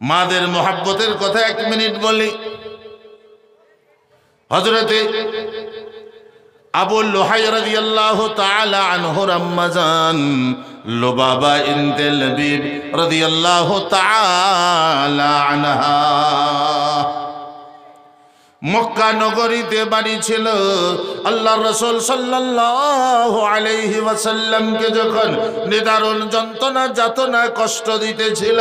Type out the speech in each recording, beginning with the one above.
মাদের মোহাব্বতের কথা 1 মিনিট বলি। হযরতে আবু লুহাই রাদিয়াল্লাহু তাআলা আনহুর আম্মা জান লুবাবা ইনতে লবিব রাদিয়াল্লাহু তাআলা আনহা মক্কা নগরীতে বাড়ি ছিল। আল্লাহর রাসূল সাল্লাল্লাহু আলাইহি ওয়াসাল্লামকে যখন নিদারুণ যন্ত্রণা যাতনা কষ্ট দিতেছিল,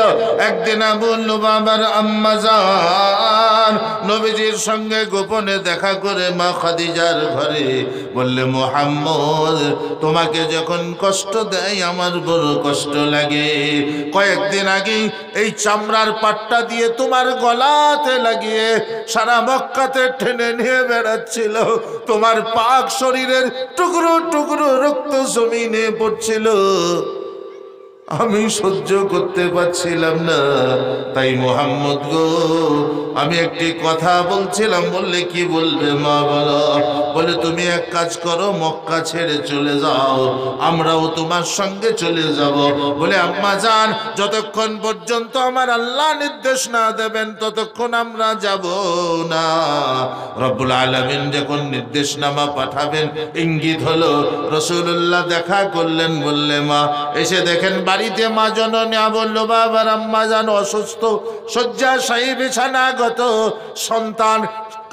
একদিন আবু লুবাবার আম্মা জান নবীজির সঙ্গে গোপনে দেখা করে মা খাদিজার ঘরে বললে, মুহাম্মদ তোমাকে যখন কষ্ট দেয় আমার বড় কষ্ট লাগে। কয়েকদিন আগে এই চামড়ার পাট্টা দিয়ে তোমার গলাতে লাগিয়ে সারা মক্কা টেনে নিয়ে বেড়াচ্ছিল। তোমার পাক শরীরের টুকরো টুকরো রক্ত জমিনে পড়ছিল, আমি সহ্য করতে পারছিলাম না। তাই মুহাম্মদ গো, আমি একটি কথা বলছিলাম। বললে, কি বলবে মা? বলো। বলে, তুমি এক কাজ করো, মক্কা ছেড়ে চলে যাও, আমরাও তোমার সঙ্গে চলে যাব। বলে, আম্মা জান যতক্ষণ পর্যন্ত আমার আল্লাহ নির্দেশ না দেবেন ততক্ষণ আমরা যাব না। রব্বুল আলামিন যখন নির্দেশনামা পাঠাবেন, ইঙ্গিত হলো, রাসূলুল্লাহ দেখা করলেন। বললে, মা এসে দেখেন বাড়িতে মা জননী আবু লুবাবার আম্মা জান অসুস্থ, শয্যাশায়ী, বিছানাগত। সন্তান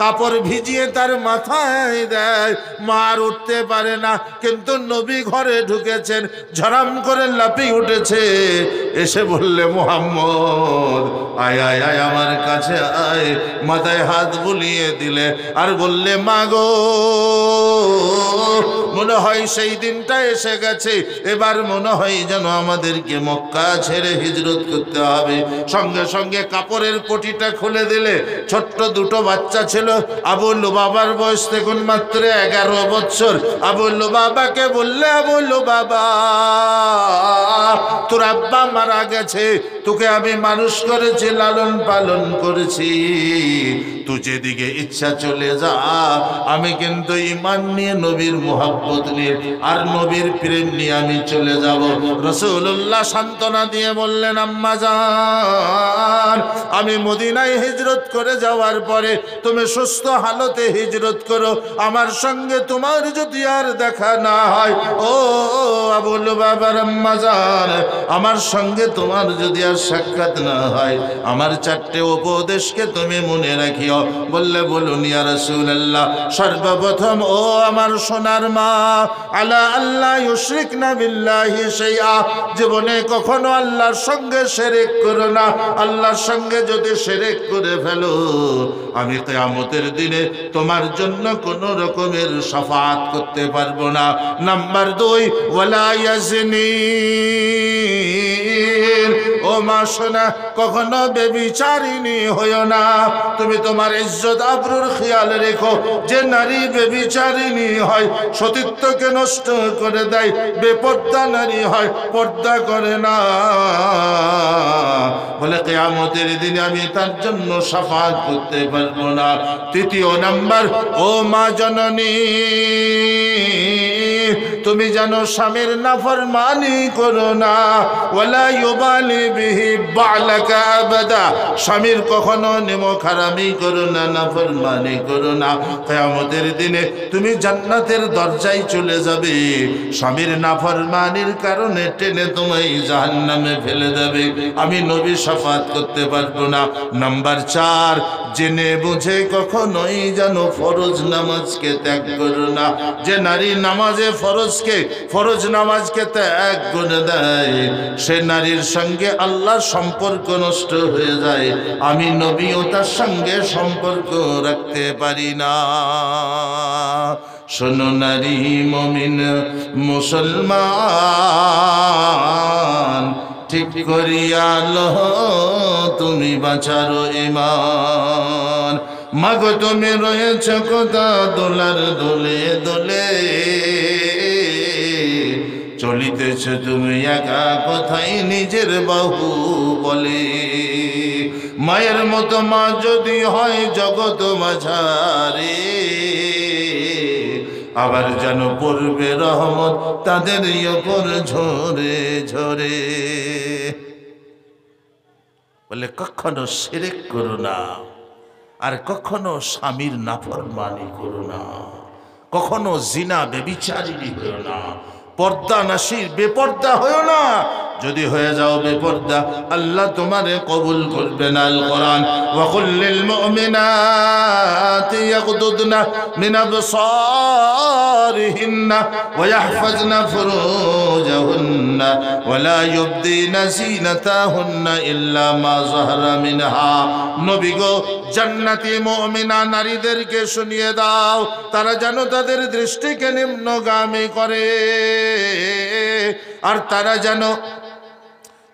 কাপড় ভিজিয়ে তার মাথায় দেয়, মা আর উঠতে পারে না। কিন্তু নবী ঘরে ঢুকেছেন, ঝরাম করে লাফিয়ে উঠেছে, এসে বললে, মুহাম্মদ আয় আয় আয় আমার কাছে আয়। মাথায় হাত বুলিয়ে দিলে আর বললে, মা গো, মনে হয় সেই দিনটা এসে গেছে, এবার মনে হয় যেন আমাদেরকে মক্কা ছেড়ে হিজরত করতে হবে। সঙ্গে সঙ্গে কাপড়ের পটিটা খুলে দিলে। ছোট্ট দুটো বাচ্চা ছিল। আবু লুবাবার বয়স দেখুন মাত্র 11 বছর। আবু লুবাবাকে বললে, আবু লুবাবা, তোর আব্বা মারা গেছে, তোকে আমি মানুষ করেছি, লালন পালন করেছি, তুই যেদিকে ইচ্ছা চলে যা, আমি কিন্তু ঈমান নিয়ে, নবীর মুহাব্বত নিয়ে আর নবীর প্রেম নিয়ে আমি চলে যাব। রাসূলুল্লাহ সান্ত্বনা দিয়ে বললেন, আম্মা জান আমি মদিনায় হিজরত করে যাওয়ার পরে তুমি সুস্থ হালতে হিজরত করো, আমার সঙ্গে তোমার যদি আর দেখা না হয়, ও আবু লুবাবার আম্মা জান আমার সঙ্গে তোমার যদি আর সাক্ষাৎ না হয়, আমার 4টে উপদেশকে তুমি মনে রাখিও। বললে, বলুন ইয়া রাসূলুল্লাহ। সর্বপ্রথম, ও আমার সোনার মা, আলা আল্লাহ ইউশরিকনা বিল্লাহি শাইআ, জীবনে কখনো আল্লাহর সঙ্গে শিরক করো না। আল্লাহর সঙ্গে যদি শিরক করে ফেলো, আমি কিয়ামতের দিনে তোমার জন্য কোনো রকমের শাফাআত করতে পারবো না। নাম্বার 2, ওয়ালা ইয়াজনি, ও মা শোনা, কখনো বেবিচারিণী হইও না। তুমি তোমার ইজ্জত আবরুর খেয়াল রেখো। যে নারী বেবিচারিণী হয়, সতীত্বকে নষ্ট করে দেয়, বেপর্দা নারী হয়, পর্দা করে না। বলে, কিয়ামতের দিনে আমি তার জন্য শাফাআত করতে পারবো না। 3 নাম্বার, ও মা জননী, তুমি জানো স্বামীর নাফরমানি করো না। ওয়ালা ইউবালি বিহি বালাকা আবাদা, স্বামীর কখনো নেমখারামি করো না, নাফরমানি করো না। কিয়ামতের দিনে তুমি জান্নাতের দরজায় চলে যাবে, স্বামীর নাফরমানির কারণে টেনে তোমায় জাহান্নামে ফেলে দেবে, আমি নবী শাফাত করতে পারবো না। নাম্বার 4, জেনে বুঝে কখনোই যেন ফরজ নামাজকে ত্যাগ করো না। যে নারী নামাজে ফরজ নামাজকে ত্যাগ করে দেয়, সে নারীর সঙ্গে আল্লাহর সম্পর্ক নষ্ট হয়ে যায়, আমি নবীও তার সঙ্গে সম্পর্ক রাখতে পারি না। শোনো নারী মুমিন মুসলমান, ঠিক করিয়া লহ তুমি বাঁচারো ঈমান। মাগো তুমি রয়েছ কোথা দোলার দোলে দোলে, চলিতেছ তুমি একা কোথায় নিজের বাহু বলে। মায়ের মতো মা যদি হয় জগৎ মাঝারে, আবার যেন পড়বে রহমত তাদের উপর ঝরে ঝরে। বলে কখনো শিরক করো না, আর কখনো স্বামীর নাফরমানি করো না, কখনো জিনা বেবিচারিণী হয়েও না, পর্দা নাশির বেপর্দা হয়েও না। যদি হয়ে যাও বেপর্দা, আল্লাহ তোমারে কবুল করবে না। আল কোরআন ওয়া কুল্লিল মুমিনাতি ইয়াগদুদনা মিন আবসারিহিন্না ওয়া ইয়াহফাজনা ফুরুজাহুন্না ওয়া লা ইউবদিনা যিনাতাহুন্না ইল্লা মা যাহারা মিনহা। নবী গো, জান্নাতি মুমিনা নারীদেরকে শুনিয়ে দাও, তারা যেন তাদের দৃষ্টিকে নিম্নগামী করে, আর তারা যেন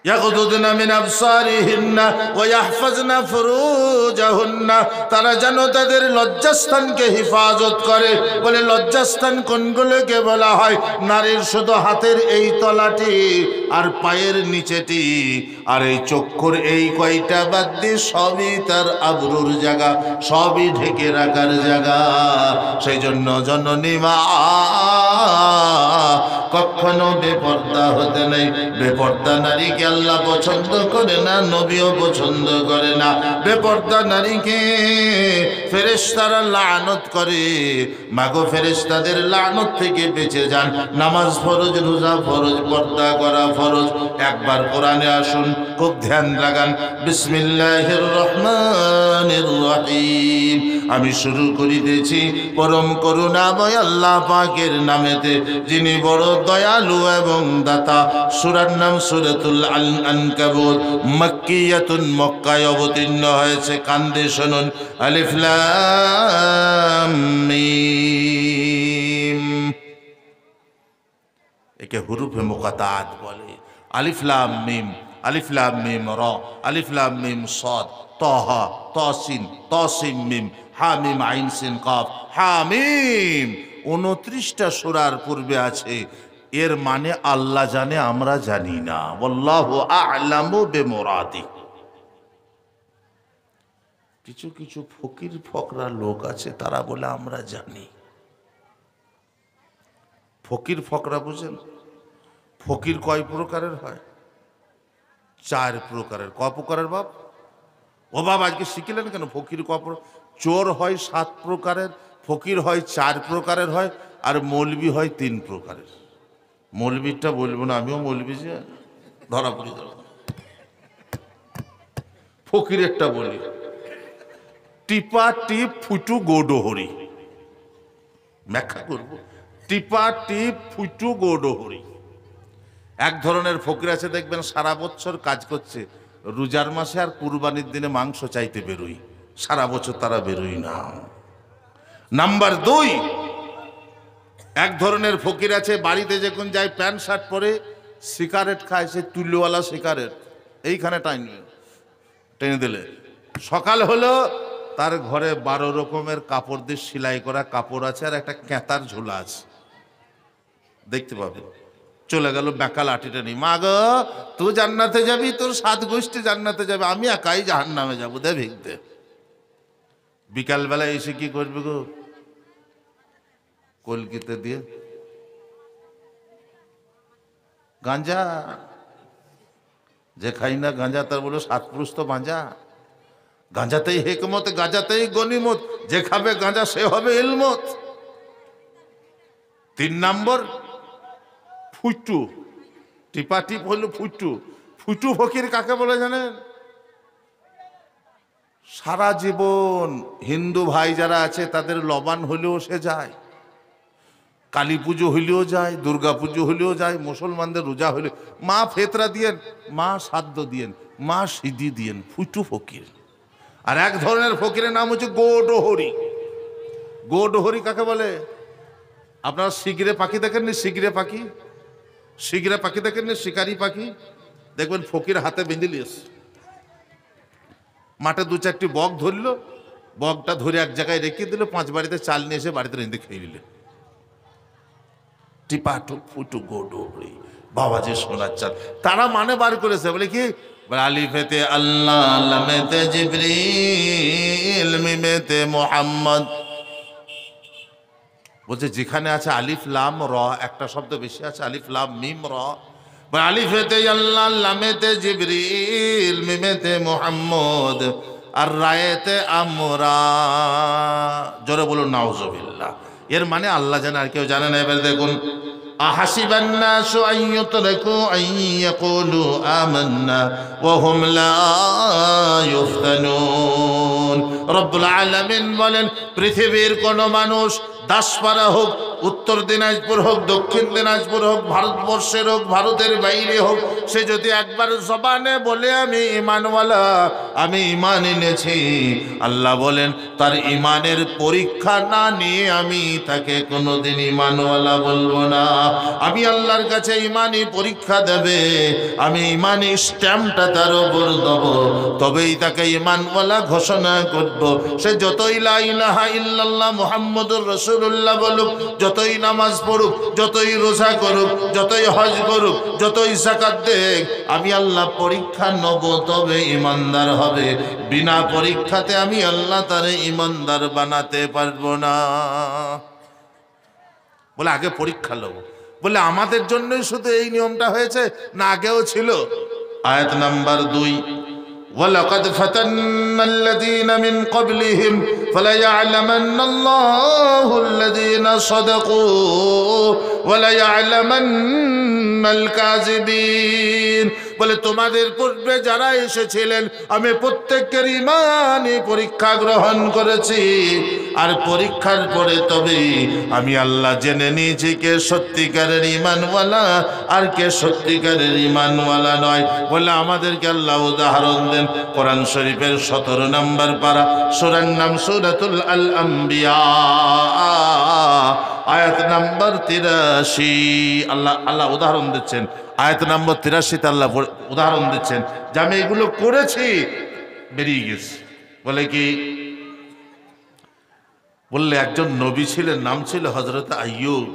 ইয়াগদুদনা মিন আবসারিহিন্না ওয়া ইয়াহফাজনা ফুরুজাহুন্না, তারা যেন তাদের লজ্জাস্থানকে হিফাজত করে। বলে লজ্জাস্থান কোনগুলোকে বলা হয়? নারীর শুধু হাতের এই তলাটি আর পায়ের নিচেটি আর এই চক্ষুর এই কয়টা বাদ দিয়ে সবই তার আবরুর জায়গা, সবই ঢেকে রাখার জায়গা। সেই জন্য জননী মা কখনো বেপর্দা হতে নেই। বেপর্দা নারীকে আল্লাহ পছন্দ করে না, নবীও পছন্দ করে না। বেপর্দা নারীকে ফেরেশতারা লানত করে। মাগো, ফেরেশতাদের লানত থেকে বেঁচে যান। নামাজ ফরজ, রোজা ফরজ, পর্দা করা ফরজ। একবার কোরআনে আসুন, খুব ধ্যান লাগান। বিসমিল্লাহির রহমানির রহিম। আমি শুরু করিতেছি পরম করুণাময় আল্লাহ পাকের নামেতে, যিনি বড় দয়ালু এবং দাতা। সূরার নাম সূরাতুল আনকাবুত, মাক্কিয়াতুন, মক্কায় অবতীর্ণ হয়েছে। কান্দে শুনুন, আলিফ লাম মিম। একে হুরুফে মুকাত্তাআত বলে। আলিফ লাম মিম, আলিফ লাম মিম র, আলিফ লাম মিম সাদ, তাহা, তাসিন, তাসিম মিম, হামিম আইন সিন কাফ, হামিম। 29টা সূরার পূর্বে আছে। এর মানে আল্লাহ জানে, আমরা জানি না। ওয়াল্লাহু আ'লামু বিমুরাদি। কিছু কিছু ফকির ফকরা লোক আছে, তারা বলে আমরা জানি। ফকির ফকরা বুঝেন? ফকির কয় প্রকারের হয়? 4 প্রকারের। ক প্রকারের বাপ? ও বাবা, আজকে শিখিলেন কেন? ফকির ক প্রকার? চোর হয় 7 প্রকারের, ফকির হয় 4 প্রকারের হয়, আর মৌলবি হয় 3 প্রকারের। মৌলবিরটা বলবো না, আমিও মৌলবি, যে ধরা পড়ি। ফকিরেরটা বলি। টিপা টিপ ফুটু গোডোহরি। ব্যাখ্যা করব। টিপা টিপ ফুটু গোডোহরি। এক ধরনের ফকির আছে, দেখবেন সারা বছর কাজ করছে, রোজার মাসে আর কুরবানির দিনে মাংস চাইতে বেরোই, সারা বছর তারা বেরোই না। নাম্বার 2, এক ধরনের ফকির আছে, বাড়িতে যখন যায় প্যান্ট শার্ট পরে, সিগারেট খায়, সে তুলোওয়ালা সিগারেট, এইখানে টেনে দিলে সকাল হলো, তার ঘরে 12 রকমের কাপড় দিয়ে সেলাই করা কাপড় আছে, আর একটা ক্যাঁতার ঝোলা আছে, দেখতে পাবে। চলে গেল বেকা লাঠিটা নিয়ে, মা গো তুই জান্নাতে যাবি, তোর 7 গোষ্ঠী জান্নাতে যাবে, আমি একাই জাহান্নামে যাবো, দে ভিক দে। বিকালবেলা এসে কি করবে গো? কলকিতে দিয়ে গাঁজা। যে খাই না গাঁজা তার বলো 7 পুরুষ তো বাঁজা। গাঁজাতেই হেকমত, গাঁজাতেই গনিমত, যে খাবে গাঁজা সে হবে ইলমত। 3 নম্বর ফুটু। টিপা টিপ হলো ফুটু। ফুটু ফকির কাকে বলে জানেন? সারা জীবন হিন্দু ভাই যারা আছে তাদের লবান হলেও সে যায়, কালী পুজো হইলেও যায়, দুর্গা পুজো হইলেও যায়, মুসলমানদের রোজা হইলে মা ফেতরা দিয়েন, মা সাদ্য দিয়েন, মা সিদ্ধি দিয়েন। ফুটু ফকির। আর এক ধরনের ফকিরের নাম হচ্ছে গোডোহরি। গোডোহরি কাকে বলে? আপনারা শিগিরে পাখি দেখেননি? শিগিরে পাখি, শিগিরে পাখি দেখেননি? শিকারি পাখি দেখবেন ফকির হাতে বেঁধে লিয়েছে, মাঠে 2-4টি বক ধরলো, বকটা ধরে এক জায়গায় রেখে দিল, 5 বাড়িতে চাল নিয়ে এসে বাড়িতে রেঁধে খেয়ে নিলে। টিপাটু ফুটু গোডোহরি, বাবা যে সোনার চাল। তারা মানে বার করেছে, বলে কি? আলিফেতে আল্লাহ, লামেতে জিবরিল, মিমেতে মুহাম্মদ। বলছে যেখানে আছে আলিফ লাম র, একটা শব্দ বেশি আছে, আলিফ লাম মিম র, আলিফেতে আল্লাহ, লামেতে জিবরিল, মিমেতে মুহাম্মদ, আর রায়েতে আমরা। জোরে বলুন নাউজুবিল্লাহ। এর মানে আল্লাহ জানে, আর কেউ জানে না। এবার দেখুন, আহাসিবান নাসু আন ইউতরাকু আন ইয়াকুলু আমান্না ওয়া হুম লা ইফতানুন। রব্বুল আলামিন বলেন, পৃথিবীর কোন মানুষ, দাসপাড়া হোক, উত্তর দিনাজপুর হোক, দক্ষিণ দিনাজপুর হোক, ভারতবর্ষের হোক, ভারতের বাইরে হোক, সে যদি একবার জবানে বলে আমি ঈমানওয়ালা, আমি ঈমান এনেছি, আল্লাহ বলেন তার ঈমানের পরীক্ষা না নিয়ে আমি তাকে কোনোদিন ঈমানওয়ালা বলবো না। আমি আল্লাহর কাছে ঈমানি পরীক্ষা দেবে, আমি ঈমানি স্ট্যাম্পটা তার উপর দেব, তবেই তাকে ঈমানওয়ালা ঘোষণা করব। সে যতই লা ইলাহা ইল্লাল্লাহ মুহাম্মাদুর রাসূলুল্লাহ বলুক, যতই নামাজ পড়ুক, যতই রোজা করুক, যতই হজ করুক, যতই যাকাত দেখ, আমি আল্লাহ পরীক্ষা নেব, তবে ঈমানদার হবে। বিনা পরীক্ষাতে আমি আল্লাহ তারে ঈমানদার বানাতে পারবো না। বলে আগে পরীক্ষা নেব। বলে আমাদের জন্যই শুধু এই নিয়মটা হয়েছে না আগেও ছিল? আয়াত নাম্বার 2, وَلَقَدْ فَتَنَّا الَّذِينَ مِنْ قَبْلِهِمْ فَلَيَعْلَمَنَّ اللَّهُ الَّذِينَ صَدَقُوا وَلَيَعْلَمَنَّ الْكَاذِبِينَ। বলে তোমাদের পূর্বে যারা এসেছিলেন আমি প্রত্যেকের ঈমানই পরীক্ষা গ্রহণ করেছি, আর পরীক্ষার পরে তবে আমি আল্লাহ জেনে নিয়েছি কে সত্যিকারের ঈমানওয়ালা আর কে সত্যিকারের ঈমানওয়ালা নয়। বলে আমাদেরকে আল্লাহ উদাহরণ দেন কোরআন শরীফের 17 নম্বর পারা, সূরার নাম সূরাতুল আল আম্বিয়া, আয়াত নাম্বার 83। আল্লাহ উদাহরণ দিচ্ছেন, আয়াত নম্বর 83তে আল্লাহ উদাহরণ দিচ্ছেন যে আমি এগুলো করেছি, বেরিয়ে গেছি। বলে কি? বললে একজন নবী ছিলেন, নাম ছিল হযরত আইয়ুব।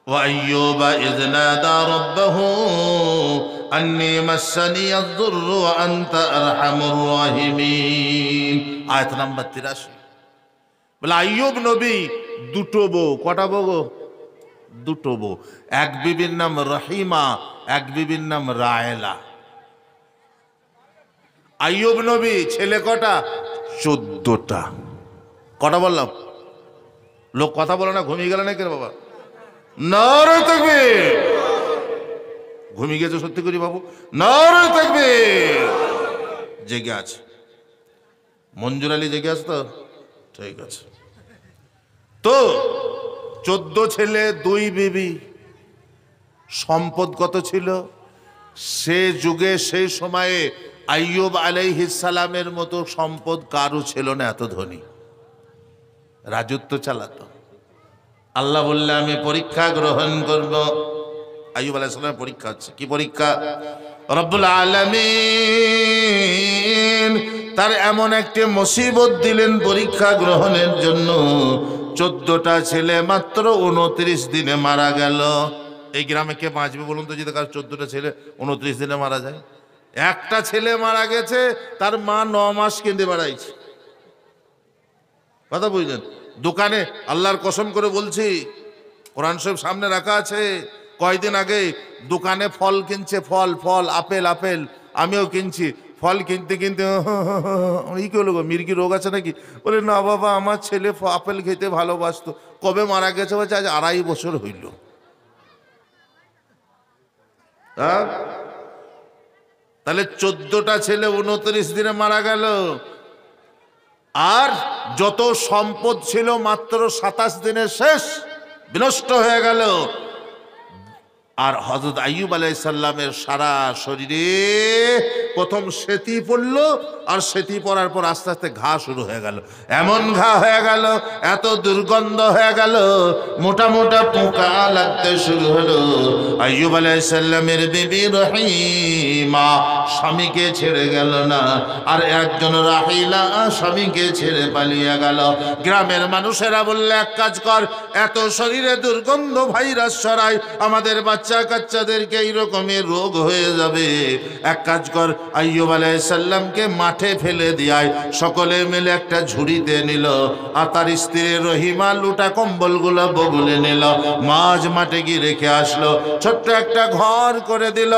ওয়া আইয়ুবা ইয নাদা রাব্বাহু আন্নী মাসসানি আয-যুররু ওয়া আনতা আরহামুর রাহিমিন, আয়াত নাম্বার 83। বলে আইয়ুব নবী দুটো বউ, কটা বউ গো? দুটো বউ। এক বিবির নাম রহিমা, এক বিবির নাম রায়েলা। আইয়ুব নবী ছেলে কটা? 14টা। কটা বললাম? লোক কথা বলে না, ঘুমিয়ে গেল নাকি বাবা? নারে তাকবীর। ঘুমিয়ে গেছে সত্যি করি বাবু? নারে তাকবীর। জেগে আছে মঞ্জুর আলী, জেগে আছে তো? ঠিক আছে। তো 14 ছেলে 2 বিবি। সম্পদ কত ছিল সে যুগে? সেই সময়ে আইয়ুব আলাইহিস সালামের মতো সম্পদ কারো ছিল না, এত ধনী, রাজত্ব চালাতো। আল্লাহ বললে আমি পরীক্ষা গ্রহণ করব। আইয়ুব আলাইহিস সালামের পরীক্ষা হচ্ছে। কি পরীক্ষা? রব্বুল আলামিন তার এমন একটি মুসিবত দিলেন পরীক্ষা গ্রহণের জন্য। 14টা ছেলে মাত্র 29 দিনে মারা গেল। এই গ্রামে কে বাঁচবে বলুন তো, যদি কার 14টা ছেলে 29 দিনে মারা যায়? একটা ছেলে মারা গেছে, তার মা 9 মাস কেঁদে বেড়াইছে। কথা বুঝলেন? দোকানে আল্লাহর কসম করে বলছি, কোরআন শরীফ সামনে রাখা আছে, কয়দিন আগে দোকানে ফল কিনছে, ফল আপেল, আমিও কিনছি। ফল কিনতে কিনতে ই কি হলো গো, মির্গি রোগ আছে নাকি? বলে না বাবা, আমার ছেলে আপেল খেতে ভালোবাসতো। কবে মারা গেছে? বলছে আজ 2.5 বছর হইল। তাহলে 14টা ছেলে 29 দিনে মারা গেল। আর যত সম্পদ ছিল মাত্র 27 দিনে শেষ, বিনষ্ট হয়ে গেল। আর হযরত আইয়ুব আলাইহিস সালামের সারা শরীরে প্রথম সেতি পড়ল, আর সেতি পড়ার পর আস্তে আস্তে ঘা শুরু হয়ে গেল। এমন ঘা হয়ে গেল, এত দুর্গন্ধ হয়ে গেল, মোটা মোটা পোকা লাগতে শুরু হলো। আইয়ুব আলাইহিস সালামের বিবি রহিমা স্বামীকে ছেড়ে গেল না, আর একজন রাহিলা স্বামীকে ছেড়ে পালিয়ে গেল। গ্রামের মানুষেরা বললে এক কাজ কর, এত শরীরে দুর্গন্ধ ভাইরাস ছড়ায়, আমাদের বাচ্চা বাচ্চা কাচ্চাদেরকে এইরকমের রোগ হয়ে যাবে, এক কাজ কর, আইয়ুব আলাইহিস সালামকে মাঠে ফেলে দিয়ায়। সকলে মিলে একটা ঝুড়িতে নিল, আর তার স্ত্রী রহিমা লুটা কম্বলগুলো বগলে নিল, মাঝ মাঠে গিয়ে রেখে আসলো। ছোট্ট একটা ঘর করে দিল।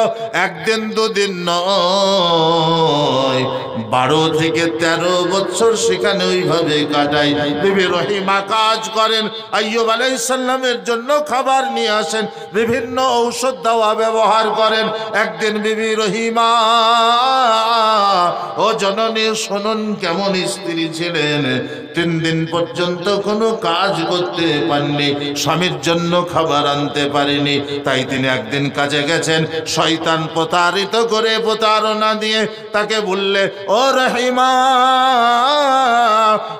একদিন দুদিন নয়, 12 থেকে 13 বছর সেখানে ওইভাবে কাটাই। বিবি রহিমা কাজ করেন, আইয়ুব আলাইহিস সালামের জন্য খাবার নিয়ে আসেন, বিভিন্ন ঔষধ দাওয়া ব্যবহার করেন। একদিন বিবি রহিমা, ও জননী শুনুন কেমন স্ত্রী ছিলেন, 3 দিন পর্যন্ত কোনো কাজ করতে পারেননি, স্বামীর জন্য খাবার আনতে পারেনি। তাই তিনি একদিন কাজে গেছেন, শয়তান প্রতারিত করে প্রতারণা দিয়ে তাকে বললে, ও রহিমা,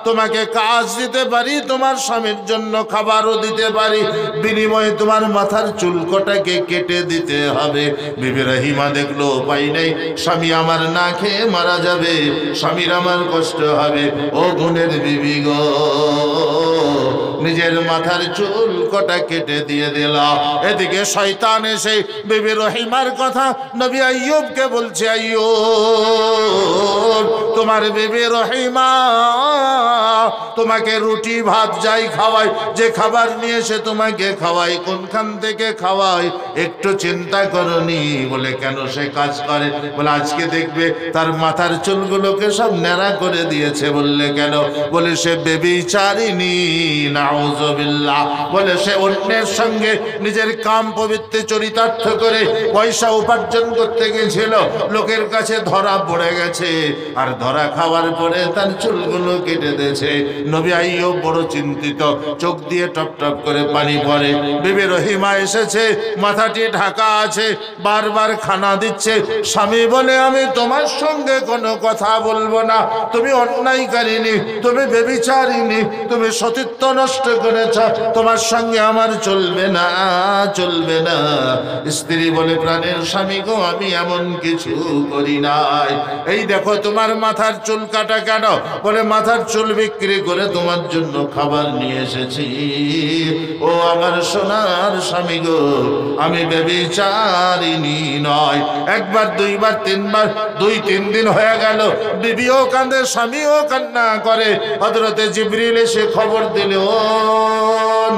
তোমাকে কাজ দিতে পারি, তোমার স্বামীর জন্য খাবারও দিতে পারি, বিনিময়ে তোমার মাথার চুল কটাকে কেটে দিতে হবে। বিবি রহিমা দেখলো উপায় নেই, স্বামী আমার না খেয়ে মারা যাবে, স্বামীর আমার কষ্ট হবে। ও গুণের বিবি গো, নিজের মাথার চুল কটা কেটে দিয়ে দিল। এদিকে শয়তান এসে বিবি রহিমার কথা নবী আইয়ুবকে বলছে, আইয়ুব, তোমার বিবি রহিমা তোমাকে রুটি ভাত যাই খাওয়াই, যে খাবার নিয়ে এসে তোমাকে খাওয়াই, কোনখান থেকে খাওয়াই একটু চিন্তা করনি? বলে কেন সে কাজ করে? বলে আজকে দেখবে তার মাথার চুলগুলোকে সব ন্যাড়া করে দিয়েছে। বললে কেন? বলে সে বেবিচারিণী, নাউযুবিল্লাহ। বলে সে অন্যের সঙ্গে নিজের কাম পবিত্রে চরিতার্থ করে পয়সা উপার্জন করতে গেছিল, লোকের কাছে ধরা পড়ে গেছে, আর ধরা খাওয়ার পরে তার চুলগুলো কেটে দিয়েছে। নবী আইয়ুব বড় চিন্তিত, চোখ দিয়ে টপ টপ করে পানি পড়ে। বিবি রহিমা এসেছে, মাথাটি ঢাকা আছে, বারবার খানা দিচ্ছে। স্বামী বলে, আমি তোমার সঙ্গে কোনো কথা বলবো না, তুমি অন্যায়কারিণী, তুমি বেবিচারিণী, তুমি সতীত্ব নষ্ট করেছ, তোমার সঙ্গে আমার চলবে না, চলবে না। স্ত্রী বলে, প্রাণের স্বামী গো, আমি এমন কিছু করি নাই, এই দেখো তোমার মাথার চুল কাটা কেন? বলে মাথার চুল বিক্রি করে তোমার জন্য খাবার নিয়ে এসেছি। ও আমার সোনার স্বামী গো, আমি বেবিচারিণী নয়। একবার, দুইবার, তিনবার, 2-3 দিন হয়ে গেল, বিবিও কাঁদে, স্বামীও কান্না করে। হযরতে জিবরিল এসে খবর দিলে, ও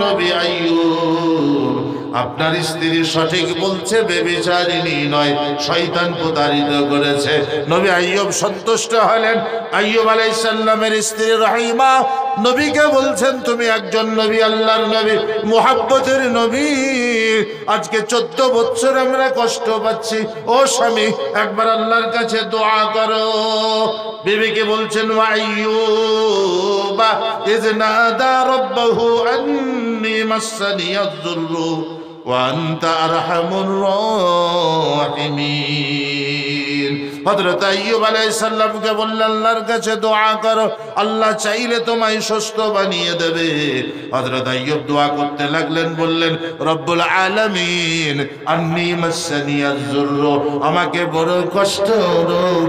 নবী আইয়ুব, আপনার স্ত্রী সঠিক বলছে, বেবিচারিণী নয়, শয়তান প্রতারিত করেছে। নবী আইয়ুব সন্তুষ্ট হলেন। আইয়ুব আলাইহিস সালামের স্ত্রী রহিমা নবীকে বলছেন, তুমি একজন নবী, আল্লাহর নবী, মুহাব্বতের নবী, আজকে 14 বছর আমরা কষ্ট পাচ্ছি। ও স্বামী, একবার আল্লাহর কাছে দোয়া করো। বিবিকে বলছেন, আইয়ুব ইয নাদা রাব্বাহু আন্নী মাসসানিয়ায যুররু ওয়া আনতা আরহামুর রাহিমিন। হযরত আইয়ুব আলাইহিস সালামকে বললেন, আল্লাহর কাছে দোয়া করো, আল্লাহ চাইলে তোমায় সুস্থ বানিয়ে দেবে। হযরত আইয়ুব দোয়া করতে লাগলেন, বললেন, রব্বুল আলামিন, আন্নী মাসসানিয়ায যুররু, আমাকে বড় কষ্ট,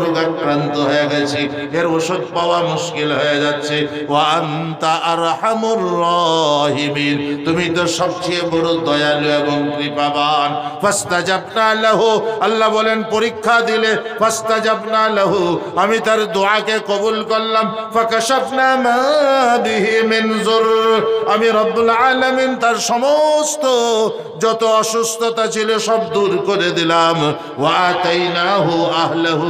রোগাক্রান্ত হয়ে গেছি, এর ওষুধ পাওয়া মুশকিল হয়ে যাচ্ছে। ওয়া আনতা আরহামুর রাহিমিন, তুমি তো সবচেয়ে বড় দয়ালু এবং কৃপাবান। ফাস্তাজাবনা লাহু, আল্লাহ বলেন পরীক্ষা দিলে, ফাস্তাজাবনা লাহু, আমি তার দোয়াকে কবুল করলাম। ফাকাশাফনা মা বিহি মিন যুর, আমি রব্বুল আলামিন তার সমস্ত যত অসুস্থতা ছিল সব দূর করে দিলাম। ওয়া আতাইনাহু আহলাহু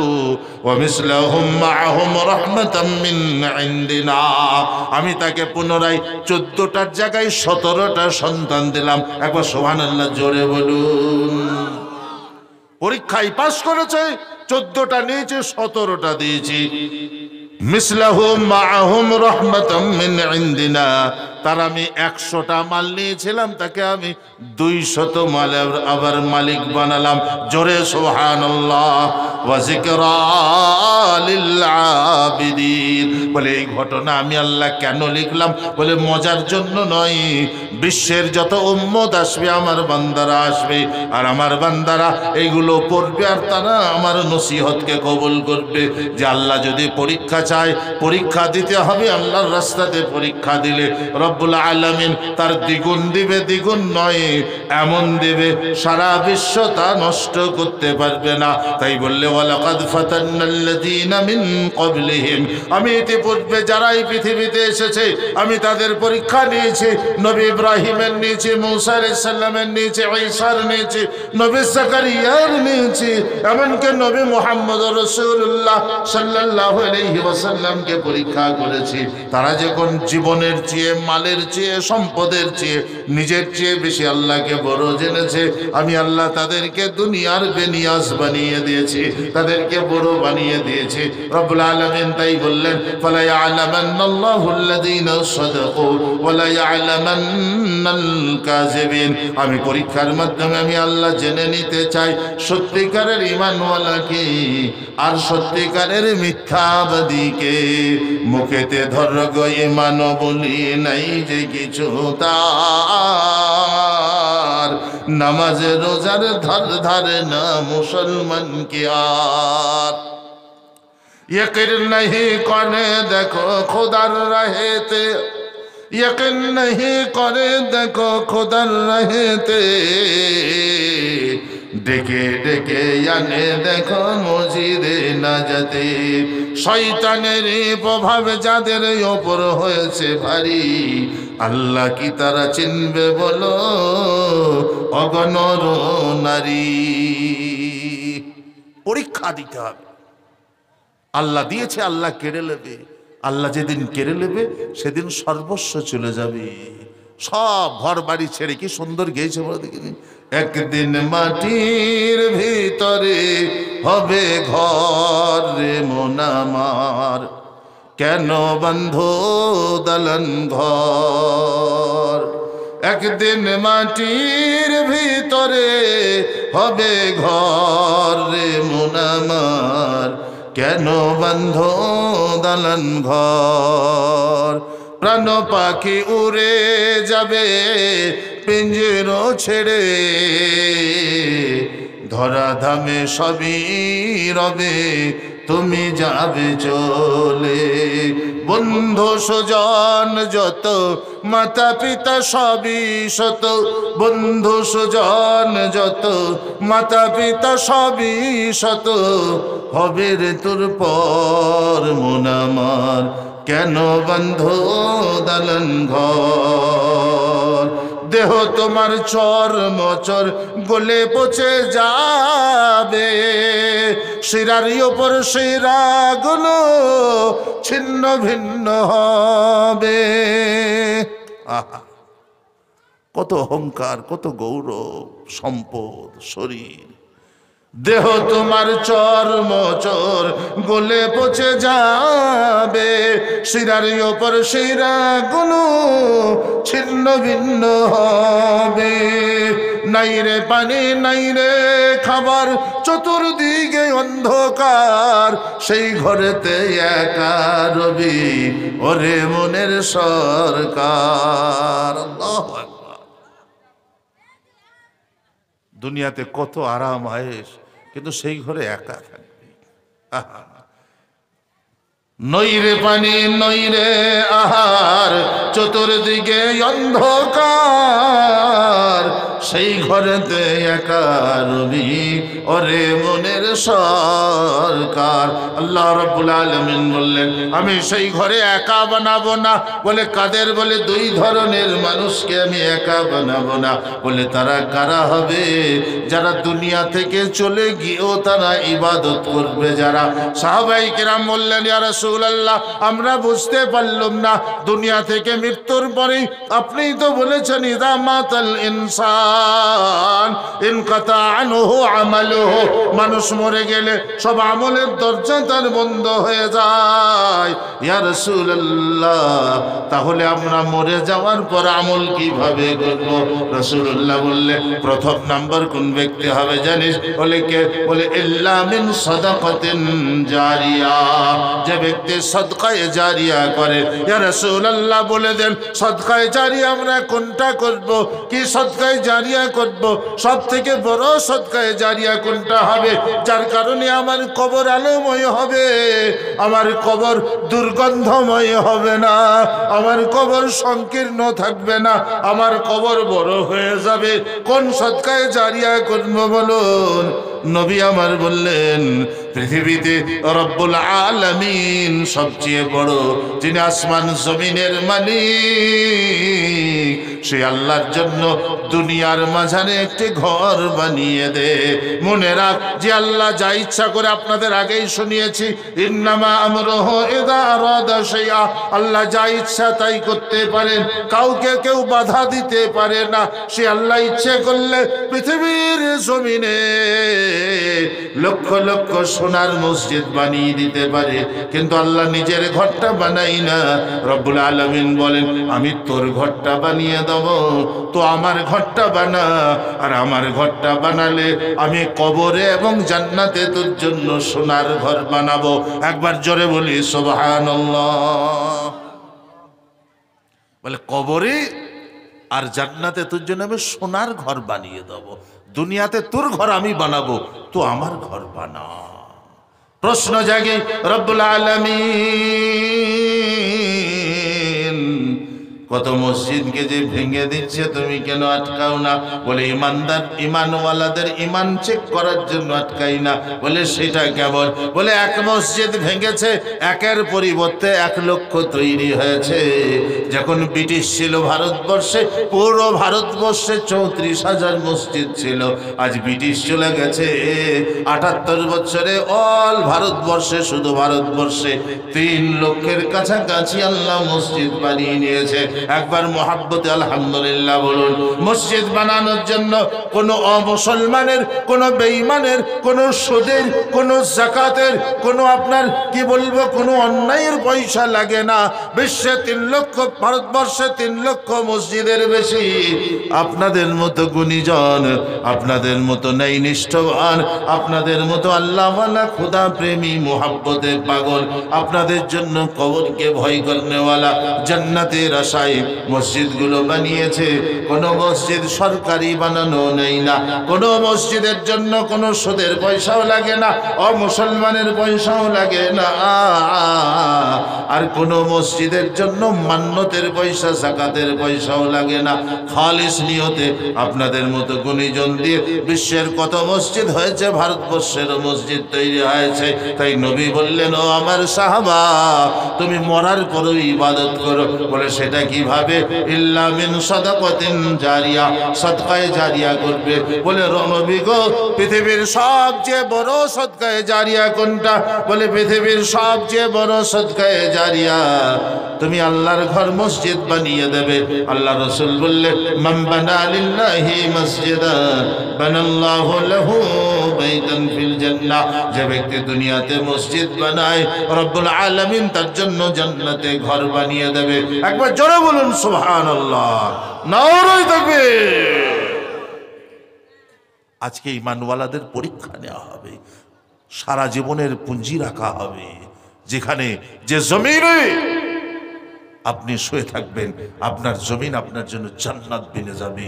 ওয়া মিসলাহুম মাআহুম রাহমাতাম মিন ইনদিনা, আমি তাকে পুনরায় 14টার জায়গায় 17টা সন্তান দিলাম। একবার সুবহানাল্লাহ জোরে বলুন। পরীক্ষায় পাস করেছে, 14টা নিয়েছে, 17টা দিয়েছি। মিসলাহুম মাআহুম রাহমাতাম মিন ইনদিনা, তার আমি 100টা মাল নিয়েছিলাম, তাকে আমি 200 মালের আবার মালিক বানালাম। জোরে সুবহানাল্লাহ। ওয়া যিকরা লিল আবিদিন, বলে এই ঘটনা আমি আল্লাহ কেন লিখলাম? বলে মজার জন্য নয়, বিশ্বের যত উম্মত আসবে আমার বান্দারা আসবে, আর আমার বান্দারা এইগুলো পড়বে, আর তারা আমার নসিহতকে কবুল করবে। যে আল্লাহ যদি পরীক্ষা চায়, পরীক্ষা দিতে হবে। আল্লাহর রাস্তাতে পরীক্ষা দিলে রব্বুল আলামিন তার দ্বিগুণ দিবে, দ্বিগুণ নয় এমন দেবে সারা বিশ্ব তা নষ্ট করতে পারবে না। তাই বললে ওয়ালাকাদ ফাতান্নাল্লাযীনা মিন ক্বাবলিহিম, আমি ইতিপূর্বে যারা এই পৃথিবীতে এসেছে আমি তাদের পরীক্ষা নিয়েছি। নবী ইব্রাহিমের নিয়েছি, মূসা আলাইহিস সালামের নিয়েছি, ঈসার নিয়েছি, নবী জাকারিয়ার নিয়েছি, এমনকি নবী মুহাম্মদ রাসূলুল্লাহ সাল্লাল্লাহু আলাইহি ওয়াসাল্লামকে পরীক্ষা করেছি। তারা যখন জীবনের চেয়ে, মালের চেয়ে, সম্পদের চেয়ে, নিজের চেয়ে বেশি আল্লাহকে বড় জেনেছে, আমি আল্লাহ তাদেরকে দুনিয়ার বেনিয়াজ বানিয়ে দিয়েছি, তাদেরকে বড় বানিয়ে দিয়েছি। রব্বুল আলামিন তাই বললেন ফালা ইয়ালামান্নাল্লাহু আল্লাযীনা সাদাকু ওয়া লা ইয়ালামান্নাল কাযিবিন। আমি পরীক্ষার মাধ্যমে আমি আল্লাহ জেনে নিতে চাই সত্যিকারের ঈমানওয়ালাকে আর সত্যিকারের মিথ্যাবাদীকে। মুখেতে ধর্গ ঈমান বলি নাই যে কিছু তার, নামাজে রোজার ধারে না মুসলমান কি আর। यकीन नहीं करे देखो खुदार रहेते, यकीन नहीं करे देखो खुदार रहेते, ডেকে ডেকে আনে দেখো মসজিদে না যেতে। শয়তানের প্রভাব যাদের ওপর হয়েছে ভারী, আল্লাহ কি তারা চিনবে বলো অগণর নারী। পরীক্ষা দিতে হবে। আল্লাহ দিয়েছে, আল্লাহ কেড়ে নেবে। আল্লাহ যেদিন কেড়ে নেবে সেদিন সর্বস্ব চলে যাবে, সব ঘর বাড়ি ছেড়ে। কি সুন্দর গেয়েছে বলে দেখিনি, একদিন মাটির ভিতরে হবে ঘর রে মন আমার, কেন বাঁধো দালান ঘর। একদিন মাটির ভিতরে হবে ঘর রে মন আমার, কেন বাঁধো দালান ঘর। প্রাণ পাখি উড়ে যাবে পিঞ্জরা ছেড়ে, ধরা ধামে সবই রবে তুমি যাবে চলে। বন্ধু সুজন যত, মাতা পিতা সবই শত, বন্ধু সুজন যত, মাতা পিতা সবই শত, হবে রে তোর পর মন আমার, কেন বাঁধো দালান ঘর। দেহ তোমার চর মচর গলে পচে যাবে, শিরার ওপর শিরাগুলো ছিন্ন ভিন্ন হবে। আহা, কত অহংকার, কত গৌরব, সম্পদ, শরীর। দেহ তোমার চর্মচর গলে পচে যাবে, শিরার ওপর শিরাগুলো ছিন্ন ভিন্ন হবে। নাই রে পানি নাই রে খাবার, চতুর্দিকে অন্ধকার, সেই ঘরেতে একা রবি ওরে মনের সরকার। আল্লাহু আকবার। দুনিয়াতে কত আরাম আয়েশ, কিন্তু সেই ঘরে একা থাকবে। আহা, নইরে পানি নইরে আহার, চতুর্দিকে অন্ধকার, সেই ঘরেতে একা রবি ওরে মনের সরকার। আল্লাহ রাব্বুল আলামিন বললেন আমি সেই ঘরে একা বানাবো না। বলে কাদের? বলে দুই ধরনের মানুষকে আমি একা বানাবো না। বলে তারা কারা হবে? যারা দুনিয়া থেকে চলে গিয়েও তারা ইবাদত করবে যারা। সাহাবায়ে কেরাম বললেন ইয়া রাসূলুল্লাহ আমরা বুঝতে পারলাম না, দুনিয়া থেকে মৃত্যুর পরেই আপনিই তো বলেছেন ইযা মাতাল ইনসান ইনসান ইনকাতা আনহু আমালুহু, মানুষ মরে গেলে সব আমলের দরজা তার বন্ধ হয়ে যায়। ইয়া রাসূলুল্লাহ, তাহলে আমরা মরে যাওয়ার পর আমল কিভাবে করব? রাসূলুল্লাহ বললে, প্রথম নাম্বার কোন ব্যক্তি হবে জানিস? বলে কে? বলে ইল্লা মিন সাদাকাতিন জারিয়া, যে ব্যক্তি সদকায়ে জারিয়া করে। ইয়া রাসূলুল্লাহ বলে দেন, সদকায়ে জারিয়া আমরা কোনটা করব? কি সদকায়ে জারিয়া করব? সব থেকে বড় সদকায়ে জারিয়া কোনটা হবে? যার কারণে আমার কবর আলোময় হবে, আমার কবর দুর্গন্ধময় হবে না, আমার কবর সংকীর্ণ থাকবে না, আমার কবর বড় হয়ে যাবে। কোন সদকায়ে জারিয়া করব বলুন? নবী আমার বললেন, পৃথিবীতে রব্বুল আলামিন সবচেয়ে বড়, যিনি আসমান জমিনের মালিক, সেই আল্লাহর জন্য দুনিয়ার মাঝারে একটি ঘর বানিয়ে দে। মনে রাখ, যে আল্লাহ যা ইচ্ছা করে, আপনাদের আগেই শুনিয়েছি, ইন্নামা আমরুহু ইযা আরাদা শাইআ, আল্লাহ যা ইচ্ছা তাই করতে পারেন, কাউকে কেউ বাধা দিতে পারে না। সে আল্লাহ ইচ্ছে করলে পৃথিবীর জমিনে লক্ষ লক্ষ সোনার মসজিদ বানিয়ে দিতে পারে, কিন্তু আল্লাহ নিজের ঘরটা বানাই না। রব্বুল আলামিন বলেন, আমি তোর ঘরটা বানিয়ে দেব, তো আমার ঘরটা বানা। আর আমার ঘরটা বানালে আমি কবরে এবং জান্নাতে তোর জন্য সোনার ঘর বানাবো। একবার জোরে বলি সুবহানাল্লাহ। বলে কবরে আর জান্নাতে তোর জন্য আমি সোনার ঘর বানিয়ে দেব, দুনিয়াতে তোর ঘর আমি বানাবো, তো আমার ঘর বানা। প্রশ্ন জাগে, রব্বুল আলামিন কত মসজিদকে যে ভেঙে দিচ্ছে, তুমি কেন আটকাও না? বলে ইমানদার ইমানওয়ালাদের ইমান চেক করার জন্য আটকাই না। বলে সেটা কেমন? বলে এক মসজিদ ভেঙেছে, একের পরিবর্তে 1 লক্ষ তৈরি হয়েছে। যখন ব্রিটিশ ছিল ভারতবর্ষে, পুরো ভারতবর্ষে 34,000 মসজিদ ছিল। আজ ব্রিটিশ চলে গেছে, 78 বছরে অল ভারতবর্ষে, শুধু ভারতবর্ষে 3 লক্ষের কাছাকাছি আল্লাহ মসজিদ বানিয়ে নিয়েছে। একবার মোহাব্বতে আলহামদুলিল্লাহ বলুন। মসজিদ বানানোর জন্য কোনো অমুসলমানের, কোনো বেঈমানের, কোনো সুদের, কোনো যাকাতের, কোনো আপনার কি বলবো, কোনো অন্যায়ের পয়সা লাগে না। বিশ্বে 3 লক্ষ, ভারতবর্ষে 3 লক্ষ মসজিদের বেশি। আপনাদের মতো গুণীজন, আপনাদের মতো ন্যায়নিষ্ঠবান, আপনাদের মতো আল্লাহওয়ালা, খুদা প্রেমী, মোহাব্বতে পাগল, আপনাদের জন্য কবরকে ভয় করনেওয়ালা, জান্নাতের আশায় মসজিদগুলো বানিয়েছে। কোন মসজিদ সরকারি বানানো নেই না, কোন মসজিদের জন্য কোন সুদের পয়সাও লাগে না, অমুসলমানের পয়সাও লাগে না, আর কোন মসজিদের জন্য মান্নতের পয়সা, যাকাতের পয়সাও লাগে না। খালিস নিয়তে আপনাদের মতো গুণীজন দিয়ে বিশ্বের কত মসজিদ হয়েছে, ভারতবর্ষের মসজিদ তৈরি হয়েছে। তাই নবী বললেন, ও আমার সাহাবা, তুমি মরার পরও ইবাদত করো। বলে সেটা কিভাবে? ইল্লা মিন সাদাকাতিন জারিয়া, সদকায়ে জারিয়া করবে। বলে নবী গো, পৃথিবীর সবচেয়ে বড় সদকায়ে জারিয়া কোনটা? বলে পৃথিবীর সবচেয়ে বড় সদকায়ে জারিয়া তুমি আল্লাহর ঘর মসজিদ বানিয়ে দেবে। আল্লাহ রাসূল বললেন, মান বানা লিল্লাহি মসজিদান বানাল্লাহু লাহু বাইতান ফিল জান্নাহ, যে ব্যক্তি দুনিয়াতে মসজিদ বানায়, রব্বুল আলামিন তার জন্য জান্নাতে ঘর বানিয়ে দেবে। একবার জোরে বলুন সুবহানাল্লাহ, নারায়ে তাকবীর। আজকে ঈমানওয়ালাদের পরীক্ষা নেওয়া হবে, সারা জীবনের পুঁজি রাখা হবে, যেখানে যে জমিনে আপনি শুয়ে থাকবেন, আপনার জমিন আপনার জন্য জান্নাত বিনে যাবে।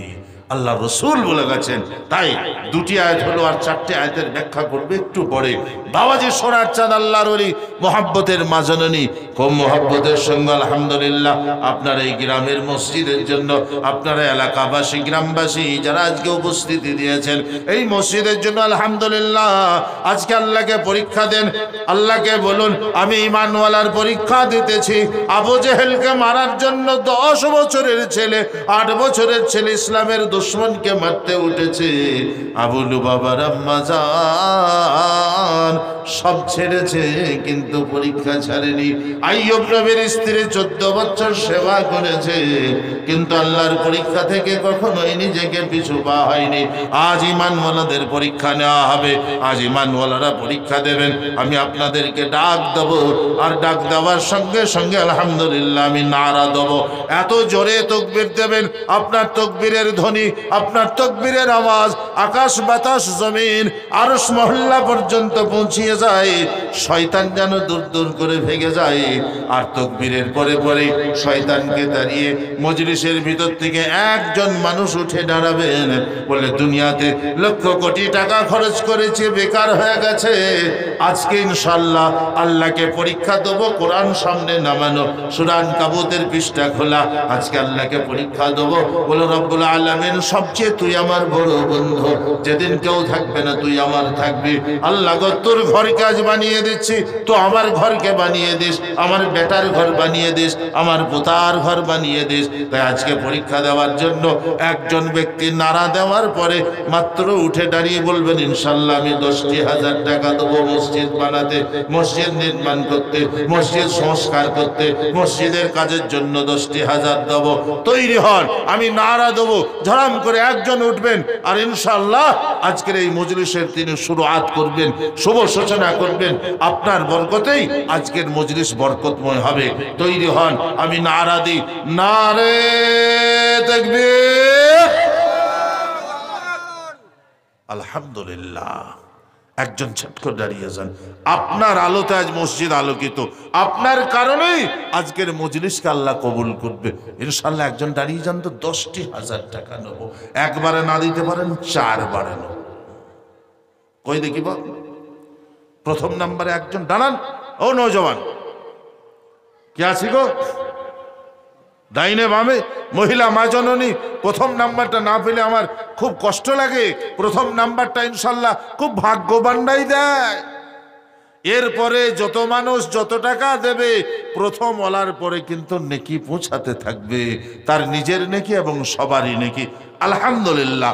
আল্লাহ রসুল বলে গেছেন। তাই 2টি আয়াত হলো, আর 4টে আয়াতের ব্যাখ্যা করবে একটু পরে। বাবাজি সোনার চাঁদ আল্লাহর ওলি, মোহাব্বতের মাজননী, খুব মোহাব্বতের সঙ্গে আলহামদুলিল্লাহ আপনার এই গ্রামের মসজিদের জন্য, আপনারা এলাকাবাসী, গ্রামবাসী যারা আজকে উপস্থিতি দিয়েছেন এই মসজিদের জন্য আলহামদুলিল্লাহ। আজকে আল্লাহকে পরীক্ষা দেন, আল্লাহকে বলুন, আমি ঈমানওয়ালার পরীক্ষা দিতেছি। আবু জেহেলকে মারার জন্য 10 বছরের ছেলে, 8 বছরের ছেলে ইসলামের দুশমনকে মারতে উঠেছে। আবু লুবাবার আম্মা জান সব ছেড়েছে কিন্তু পরীক্ষা ছাড়েনি। আইয়ুব নবীর স্ত্রী 14 বছর সেবা করেছে কিন্তু আল্লাহর পরীক্ষা থেকে কখনোই নিজেকে পিছু পা হয়নি। আজ ঈমানওয়ালাদের পরীক্ষা নেওয়া হবে, আজ ঈমানওয়ালারা পরীক্ষা দেবেন। আমি আপনাদেরকে ডাক দেব, আর ডাক দেওয়ার সঙ্গে সঙ্গে আলহামদুলিল্লাহ আমি নারা দেব। এত জোরে তাকবীর দেবেন, আপনার তাকবীরের ধ্বনি, আপনার তাকবীরের আওয়াজ আকাশ বাতাস জমিন আরশ মহল্লা পর্যন্ত পৌঁছিয়ে যায়, শয়তান যেন দূর দূর করে ভেগে যায়। আর তাকবীরের পরে পরে শয়তানকে তাড়িয়ে মজলিসের ভিতর থেকে একজন মানুষ উঠে দাঁড়াবেন, বলে দুনিয়াতে লক্ষ কোটি টাকা খরচ করেছে, বেকার হয়ে গেছে, আজকে ইনশাআল্লাহ আল্লাহকে পরীক্ষা দেবো। কোরআন সামনে নামানো, সূরা আনকাবুতের পৃষ্ঠা খোলা, আজকে আল্লাহকে পরীক্ষা দেবো। বলে রব্বুল আলামিন সবচেয়ে তুই আমার বড় বন্ধু, যেদিন কেউ থাকবে না তুই আমার থাকবি। আল্লাহ গো তোর ঘরকে আজ বানিয়ে দিচ্ছি, তো আমার ঘরকে বানিয়ে দিস, আমার বেটার ঘর বানিয়ে দিস, আমার পোতার ঘর বানিয়ে দিস। তাই আজকে পরীক্ষা দেওয়ার জন্য একজন ব্যক্তি নারা দেওয়ার পরে মাত্র উঠে দাঁড়িয়ে বলবেন ইনশাআল্লাহ আমি 10,000 টাকা দেবো মসজিদ বানাতে, মসজিদ নির্মাণ করতে, মসজিদ সংস্কার করতে, মসজিদের কাজের জন্য 10,000 দেবো। তৈরি হন, আমি নারা দেবো। ঝড়াম করে একজন উঠবেন আর ইনশাআল্লাহ আজকের এই মজলিসের তিনি শুরুআত করবেন, শুভ সূচনা করবেন। আপনার বরকতেই আজকের মজলিস বরকতময় হবে। তৈরি হন, আমি নারা দিই, নারে তাকবীর। আলহামদুলিল্লাহ। একজন ছট করে দাঁড়িয়ে যান। আপনার আলোতে আজ মসজিদ আলোকিত, আপনার কারণেই আজকের মজলিসকে আল্লাহ কবুল করবে ইনশাআল্লাহ। একজন দাঁড়িয়ে যান তো। 10,000 টাকা নেব, একবারে না দিতে পারেন 4 বারে নেব। কই দেখিব? প্রথম নাম্বারে একজন দাঁড়ান। ও নওজওয়ান, কে আছি গো? ডাইনে বামে মহিলা মা জননী, প্রথম নাম্বারটা না পেলে আমার খুব কষ্ট লাগে। প্রথম নাম্বারটা ইনশাল্লাহ খুব ভাগ্যবানরাই দেয়। এরপরে যত মানুষ যত টাকা দেবে, প্রথম ওলার পরে কিন্তু নেকি পৌঁছাতে থাকবে, তার নিজের নেকি এবং সবারই নেকি। আলহামদুলিল্লাহ,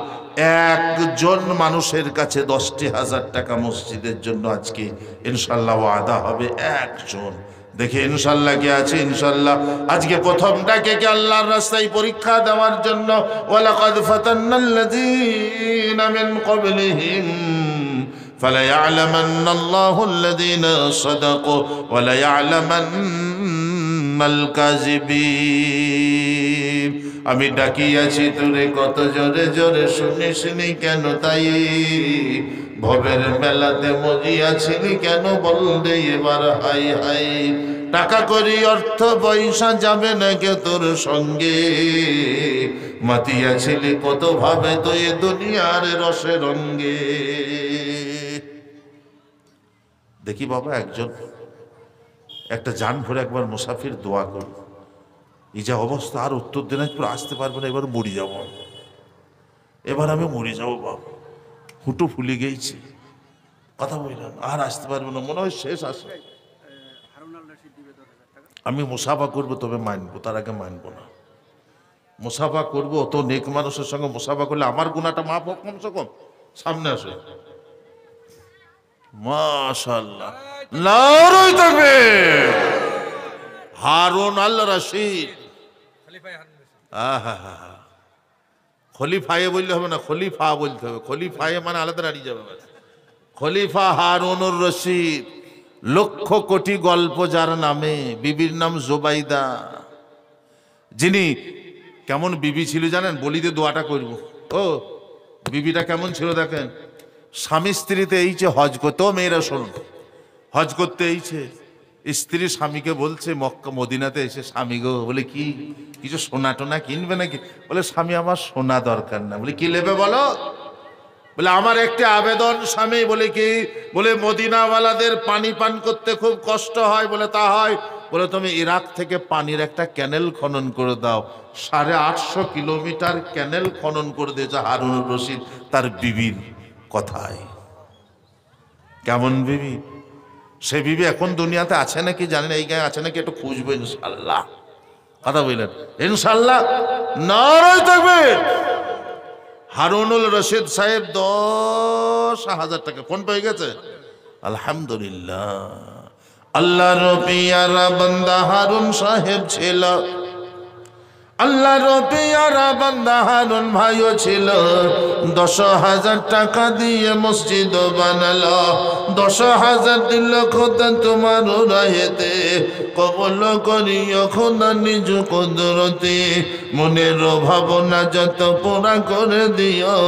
একজন মানুষের কাছে 10,000 টাকা মসজিদের জন্য আজকে ইনশাল্লাহ ওয়াদা হবে। একজন দেখে ইনশাল্লাহ কে আছে? ইনশাল্লাহ আজকে প্রথমটাকে কে আল্লাহর রাস্তায় পরীক্ষা দেওয়ার জন্য। ওয়ালাকাদ ফাতান্নাল্লাযীনা মিন ক্বাবলিহিম ফালায়া'লামান্নাল্লাহুল্লাযীনা সাদাকু ওয়ালায়া'লামান্নাল কাযিবিন। আমি ডাকিয়াছি তোরে কত জোরে জোরে, শুনিসনি কেন তাই? ভবের মেলাতে মজিয়াছিলি কেন বল দে এবার হাই হাই। টাকা করি অর্থ পয়সা যাবে না কে তোর সঙ্গে, মাতিয়াছিলি কত ভাবে তুই দুনিয়ার রসে রঙ্গে। দেখি বাবা, একজন একটা জান ভরে একবার মুসাফির দোয়া করি। এই যে অবস্থা, আর উত্তর দিনাজপুর আসতে পারবো না, এবার মরি যাব, এবার আমি মরে যাবো বাবা, হুটো ফুলে গেছি, কথা বললাম আর আসতে পারবো না, মনে হয় শেষ আসে। আমি মুসাফা করবো, তবে মানবো, তার আগে মানবো না। মুসাফা করবো, অত নেক মানুষের সঙ্গে মুসাফা করলে আমার গুনাহটা মাফ হোক কমসে কম। সামনে আসে, মাশাআল্লাহ, নারায়ে তাকবীর। হারুন আল রশিদ, খলিফায়ে বললে হবে না, খলিফা বলতে হবে। খলিফায়ে মানে আলাদা দাঁড়িয়ে যাবে। খলিফা হারুনুর রশিদ, লক্ষ কোটি গল্প যার নামে, বিবির নাম জুবাইদা, যিনি কেমন বিবি ছিল জানেন? বলিতে দোয়াটা করব। ও বিবিটা কেমন ছিল দেখেন। স্বামী স্ত্রীতে এইছে হজ করতে, ও মেয়েরা শুনুন, হজ করতে এইছে, স্ত্রী স্বামীকে বলছে মক্কা মদিনাতে এসে, স্বামী গো, বলে কি কিছু সোনা টোনা কিনবে নাকি? বলে স্বামী আমার সোনা দরকার না। বলে কি নেবে বলো? বলে আমার একটা আবেদন স্বামী। বলে কি? বলে মদিনাওয়ালাদের পানি পান করতে খুব কষ্ট হয়। বলে তা হয়? বলে তুমি ইরাক থেকে পানির একটা ক্যানেল খনন করে দাও। 850 কিলোমিটার ক্যানেল খনন করে দিয়েছে হারুনুর রশিদ তার বিবির কথায়। কেমন বিবি? সে বিবি এখন দুনিয়াতে আছে নাকি জানেন? এই গায়ে আছে নাকি? একটু খুঁজবো ইনশাল্লাহ। কথা বললেন ইনশাল্লাহ, নারায়ে তাকবীর। হারুনুল রশিদ সাহেব 10,000 টাকা ফোন পেয়ে গেছে। আলহামদুলিল্লাহ। আল্লাহর পিয়ারা বান্দা হারুন সাহেব ছিল, আল্লাহর পিয়ারা বান্দা হারুন ভাইও ছিল। 10,000 টাকা দিয়ে মসজিদ বানালো, 10,000 দিল খোদা তোমার রাহেতে, কবল করিও খোদা নিজ কুদরতে, মনের ভাবনা যত পুরা করে দিও,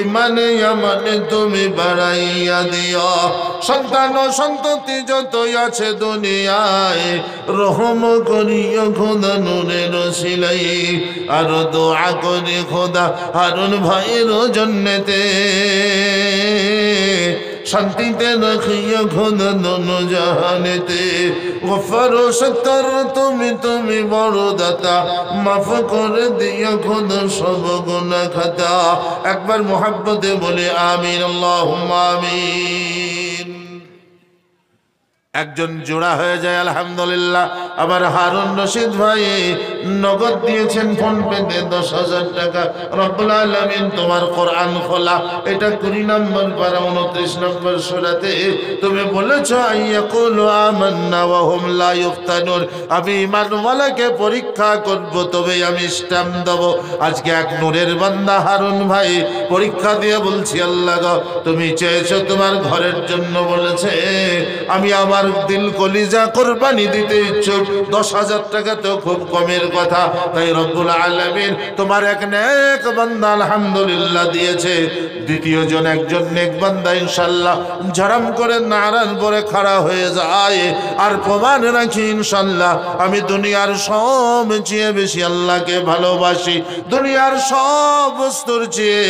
ইমানে আমানে তুমি বাড়াইয়া দিও। সন্তান ও সন্ততি যতই আছে দুনিয়ায়, রহম করিও খোদা নূরের সিলাই। আর দোয়া করি খোদা হারুন ভাইয়ের জন্নতে, শান্তিতে রাখিও খোদা দোনো জাহানেতে। গফর ও সত্তর তুমি বড় দাতা, মাফ করে দিও খোদা সব গুনাহ খাতা। একবার মুহাব্বতে বলে আমিন, আল্লাহুম্মা আমিন। একজন জোড়া হয়ে যায় আলহামদুলিল্লাহ। আবার হারুন রশিদ ভাই নগদ দিয়েছেন ফোন পেতে 10,000 টাকা। রব্বুল আলামিন তোমার কোরআন খোলা, এটা 20 নম্বর পারা 29 নম্বর সূরাতে তুমি বলেছো আইয়াকুলু আমান্না ওয়া হুম লা ইফতানুন, আমি ঈমানওয়ালাকে পরীক্ষা করব তবে আমি স্ট্যাম্প দেব। আজকে এক নূরের বান্দা হারুন ভাই পরীক্ষা দিয়ে বলছি আল্লাহ গো, তুমি চেয়েছো তোমার ঘরের জন্য, বলেছে আমি আমার দিল কলিজা কোরবানি দিতে ইচ্ছুক। 10,000 টাকা তো খুব কমের কথা, তাই রব্বুল আলামিন তোমার এক নেক বান্দা আলহামদুলিল্লাহ দিয়েছে। দ্বিতীয় জন একজন নেক বান্দা ইনশাআল্লাহ ঝাড়াম করে নারাজ পরে খাড়া হয়ে যায় আর প্রমাণ রাখি ইনশাআল্লাহ আমি দুনিয়ার সব চেয়ে বেশি আল্লাহকে ভালোবাসি, দুনিয়ার সব বস্তুর চেয়ে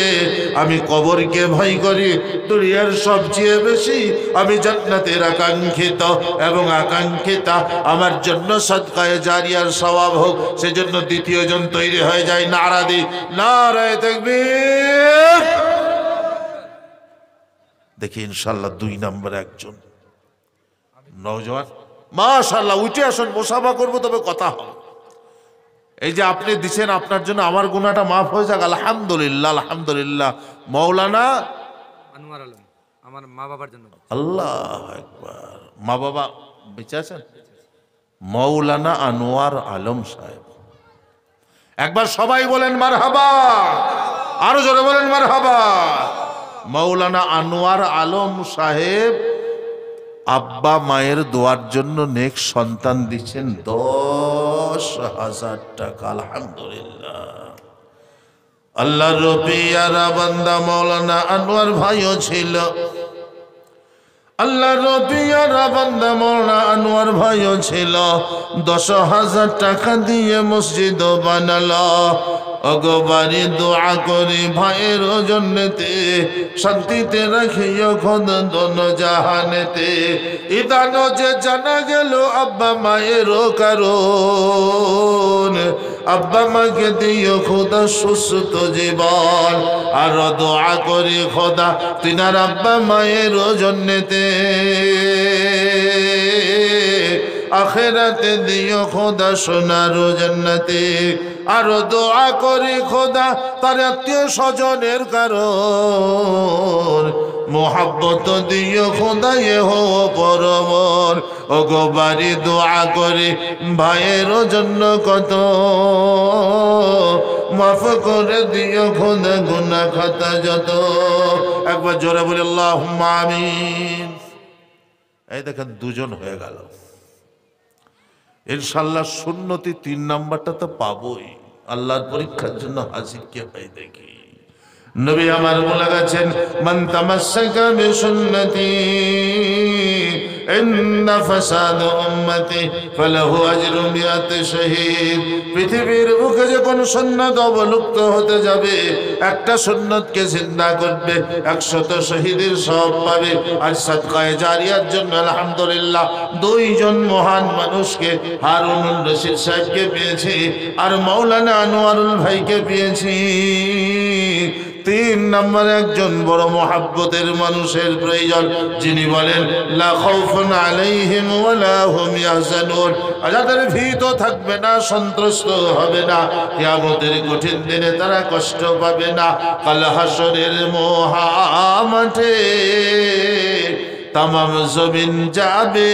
আমি কবরকে ভয় করি, দুনিয়ার সবচেয়ে বেশি আমি জান্নাতের আকাঙ্ক্ষিত এবং আকাঙ্ক্ষিতা। আমার জন্য সদকায়ে জারিয়ার সওয়াব হোক, সেজন্য দ্বিতীয় জন তৈরি হয়ে যায়। নারা দি, নারায়ে তাকবীর। দেখি ইনশাআল্লাহ 2 নম্বর একজন নওজোয়ান, মাশাআল্লাহ উঠে আসুন, মুসাফা করবো তবে কথা হবে। এই যে আপনি দিছেন, আপনার জন্য আমার গুনাহটা মাফ হয়ে যাক আলহামদুলিল্লাহ, আলহামদুলিল্লাহ। মাওলানা আনোয়ার আলম, আমার মা বাবার জন্য। আল্লাহু আকবার। মা বাবা বেঁচে আছেন? মাওলানা আনোয়ার আলম সাহেব। একবার সবাই বলেন মারহাবা, আরো জোরে বলেন মারহাবা। মাওলানা আনোয়ার আলম সাহেব আব্বা মায়ের দোয়ার জন্য নেক সন্তান দিচ্ছেন 10,000 টাকা। আলহামদুলিল্লাহ। আল্লাহর পিয়ারা বান্দা মাওলানা আনোয়ার ভাইও ছিল, আল্লাহর পিয়ারা বান্দা মাওলানা আনোয়ার ভাইও ছিল। 10,000 টাকা দিয়ে মসজিদ বানালো। অগবারি দোয়া করি ভাইয়ের জন্নতে, শান্তিতে রাখিও খোদা দোনো জাহানেতে। ইদানো যে জানা গেল আব্বা মায়ের কারণ, আব্বা মাকে দিও খোদা সুস্থ জীবন। আর দোয়া করি খোদা তিনার আব্বা মায়ের জন্নতে, আখিরাতে দিও খোদা সোনার জান্নাতে। আর দোয়া করি খোদা তার আত্মীয় স্বজনের কারণ, মোহাব্বত দিও খোদা এ হো পরমর। ও গোবারি দোয়া করি ভাইয়ের জন্য কত, মাফ করে দিও খোদা গুনাহ খাতা যত। একবার জোরে বলি আল্লাহুম্মা আমিন। এই দেখেন 2 জন হয়ে গেল ইনশাআল্লাহ। সুন্নতি 3 নাম্বারটা তো পাবোই। আল্লাহর পরীক্ষার জন্য হাজির কে হয় দেখি। নবী আমার বলে গেছেন মান তামাসসাকা বিসুন্নতি ইন্না ফাসাদ উম্মতি ফালাহু আজরু মিআতি শহীদ। পৃথিবীর বুকে যে কোন সুন্নাত অবলুপ্ত হতে যাবে, একটা সুন্নতকে জিন্দা করবে 100 শহীদের সওয়াব পাবে। আর সাদকায়ে জারিয়ার জন্য আলহামদুলিল্লাহ 2 জন মহান মানুষকে, হারুনুর রশিদ সাহেবকে পেয়েছি আর মাওলানা আনোয়ারুল ভাইকে পেয়েছি। 3 নম্বর একজন বড় মহাব্বতের মানুষের প্রয়োজন, যিনি বলেন লা খাউফুন আলাইহিম ওয়া লা হুম ইয়াহজানুন। যাদের ভীত থাকবে না, সন্ত্রস্ত হবে না, কিয়ামতের কঠিন দিনে তারা কষ্ট পাবে না। কাল হাসরের মহামাঠে তামাম জমিন যাবে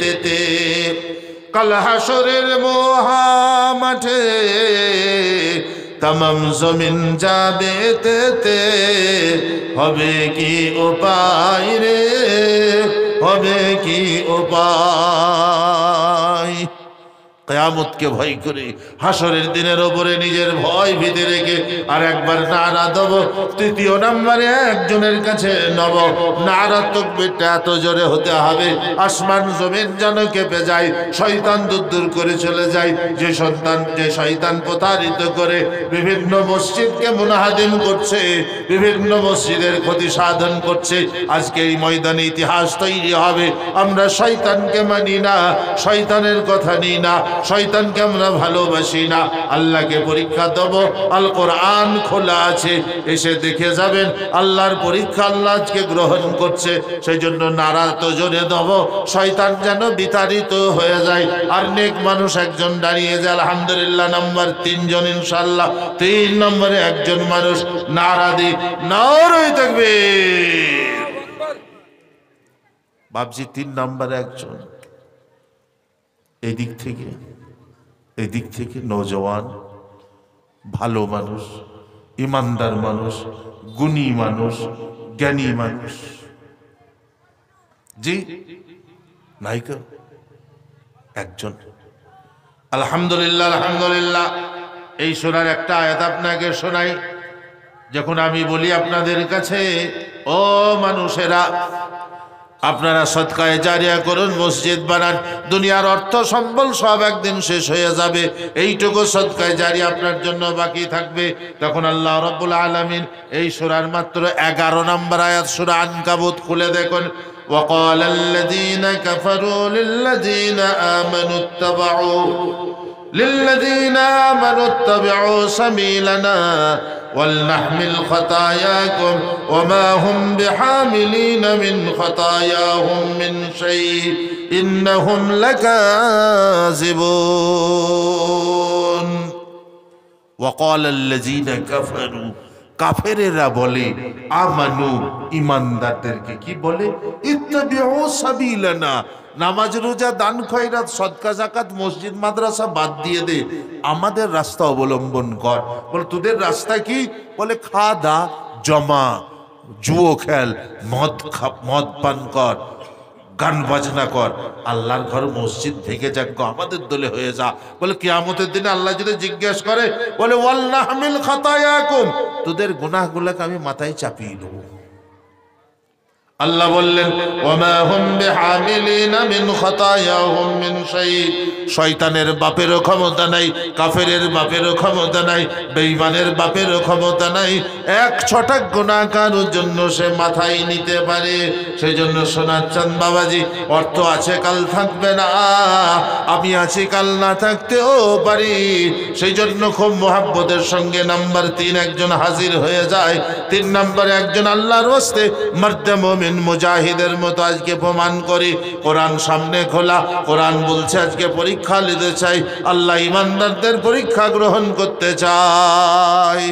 তেতে। কাল হাসরের মহামাঠে তামাম জমিন যাবে তেতে, হবে কি উপায় রে, হবে কি উপায়? কিয়ামতকে ভয় করে, হাসরের দিনের ওপরে নিজের ভয় ভীতি রেখে আর একবার নারা দেব। তৃতীয় নম্বরে একজনের কাছে নব নারা তাকবীরটা এত জোরে হতে হবে আসমান জমিন যেন কেঁপে যায়, শয়তান দূর করে চলে যায়। যে শয়তান প্রতারিত করে বিভিন্ন মসজিদকে মুনাহাদিম করছে, বিভিন্ন মসজিদের ক্ষতি সাধন করছে, আজকে এই ময়দানে ইতিহাস তৈরি হবে। আমরা শয়তানকে মানি না, শয়তানের কথা নিই না, শয়তানকে আমরা ভালোবাসি না। আল্লাহকে পরীক্ষা দেব, আল কোরআন খোলা আছে, এসে দেখে যাবেন আল্লাহর পরীক্ষা আল্লাহ আজকে গ্রহণ করছে। সেই জন্য নারা তো জোরে দেব, শয়তান যেন বিতাড়িত হয়ে যায়। আর নেক মানুষ একজন দাঁড়িয়ে যায়, আলহামদুলিল্লাহ। নাম্বার 3 জন ইনশাআল্লাহ, 3 নম্বরে একজন মানুষ নারা দি নারায়ে তাকবীর। বাবজি 3 নম্বরে একজন। এই দিক থেকে নওজওয়ান, ভালো মানুষ, ইমানদার মানুষ, গুণী মানুষ, জ্ঞানী মানুষ। জি নাইকা একজন। আলহামদুলিল্লাহ, আলহামদুলিল্লাহ। এই সূরার একটা আয়াত আপনাকে শোনাই। যখন আমি বলি আপনাদের কাছে, ও মানুষেরা, আপনারা সদকায়ে জারিয়া করুন, মসজিদ বানান, দুনিয়ার অর্থ সম্বল সব একদিন শেষ হয়ে যাবে, এইটুকু সদকায়ে জারিয়া আপনার জন্য বাকি থাকবে। তখন আল্লাহ রাব্বুল আলামিন এই সূরার মাত্র 11 নম্বর আয়াত, সূরা আনকাবুত খুলে দেখুন। وقال الذين كفروا للذين آمنوا اتبعوا سبيلنا ولنحمل خطاياكم وما هم بحاملين من خطاياهم من شيء إنهم لكاذبون وقال الذين كفروا কাফেরেরা বলে, আমানু ইমানদারদেরকে কি বলে, ইত্তাবিউ সাবিলানা, নামাজ রোজা দান খয়রাত সদকা যাকাত মসজিদ মাদ্রাসা বাদ দিয়ে দে, আমাদের রাস্তা অবলম্বন কর। বলে তোদের রাস্তা কি? বলে খা দা, জমা, জুয়ো খেল, মদ পান কর, গান বাজনা কর, আল্লাহর ঘর মসজিদ ভেঙে যাক, আমাদের দলে হয়ে যা। বলে কিয়ামতের দিনে আল্লাহ যদি জিজ্ঞেস করে, বলে ওয়াল্লাহমিল খাতায়াকুম, তোদের গুনাহগুলোকে আমি মাথায় চাপিয়ে দেব। আল্লাহ বললেন ওয়ামা হুম বিহামিলিনা মিন খাতায়াহুম মিন শাই, শয়তানের বাপেরও ক্ষমতা নাই, কাফেরের বাপেরও ক্ষমতা নাই, বেঈমানের বাপেরও ক্ষমতা নাই এক ছটাক গুনাহ কারোর জন্য সে মাথায় নিতে পারে। সেই জন্য শোনাচ্ছেন বাবাজি, অর্থ আছে কাল থাকবে না, আমি আছি কাল না থাকতেও পারি। সেই জন্য খুব মোহাব্বতের সঙ্গে নাম্বার 3 একজন হাজির হয়ে যায়। 3 নম্বরে একজন আল্লাহর ওয়াস্তে মর্দে মুমিন মুজাহিদের মতো আজকে প্রমাণ করি। কোরআন সামনে খোলা, কোরআন বলছে আজকে পরীক্ষা নিতে চাই, আল্লাহ ইমানদারদের পরীক্ষা গ্রহণ করতে চাই।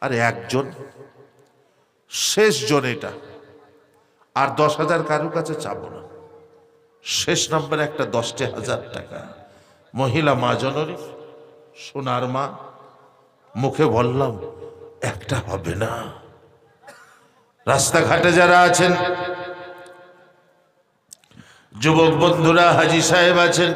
আরে একজন, শেষ জন এটা, আর 10,000 কারোর কাছে চাবো না। শেষ নম্বরে একটা 10,000 টাকা, মহিলা মা জননী, সোনার মা, মুখে বললাম একটা হবে না। রাস্তাঘাটে যারা আছেন, যুবক বন্ধুরা, হাজি সাহেব আছেন,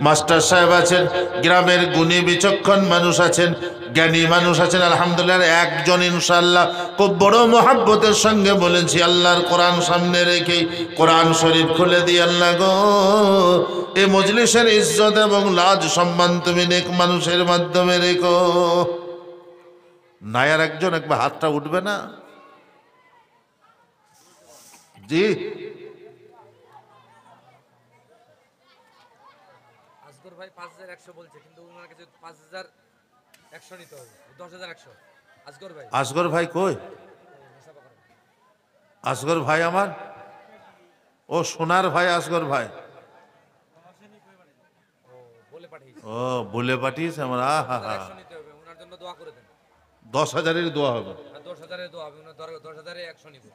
মাস্টার সাহেব আছেন, গ্রামের গুণী বিচক্ষণ মানুষ আছেন, জ্ঞানী মানুষ আছেন, আলহামদুলিল্লাহ একজন ইনশাআল্লাহ খুব বড় মোহাব্বতের সঙ্গে বলেছি, আল্লাহর কোরআন সামনে রেখে কোরআন শরীফ খুলে দিয়ে, আল্লাহ গো এই মজলিসের ইজ্জত এবং লাজ সম্মান তুমি নেক মানুষের মাধ্যমে রেখো। নায়ার একজন একবার হাতটা উঠবে না? জি আসগর ভাই 5100 বলছে, কিন্তু ওনার কাছে 5100 নিতে হবে, 10100। আসগর ভাই, আসগর ভাই কই? আসগর ভাই আমার, ও সোনার ভাই আসগর ভাই, বলে পাঠিয়েছি, ও বলে পাঠিয়েছে আমার। আহা হা, 100 নিতে হবে, ওনার জন্য দোয়া করে দেন। 10,000-এর দোয়া হবে, 10,000 এর দোয়া হবে, ওনার 10,000 এ 100 নিবে।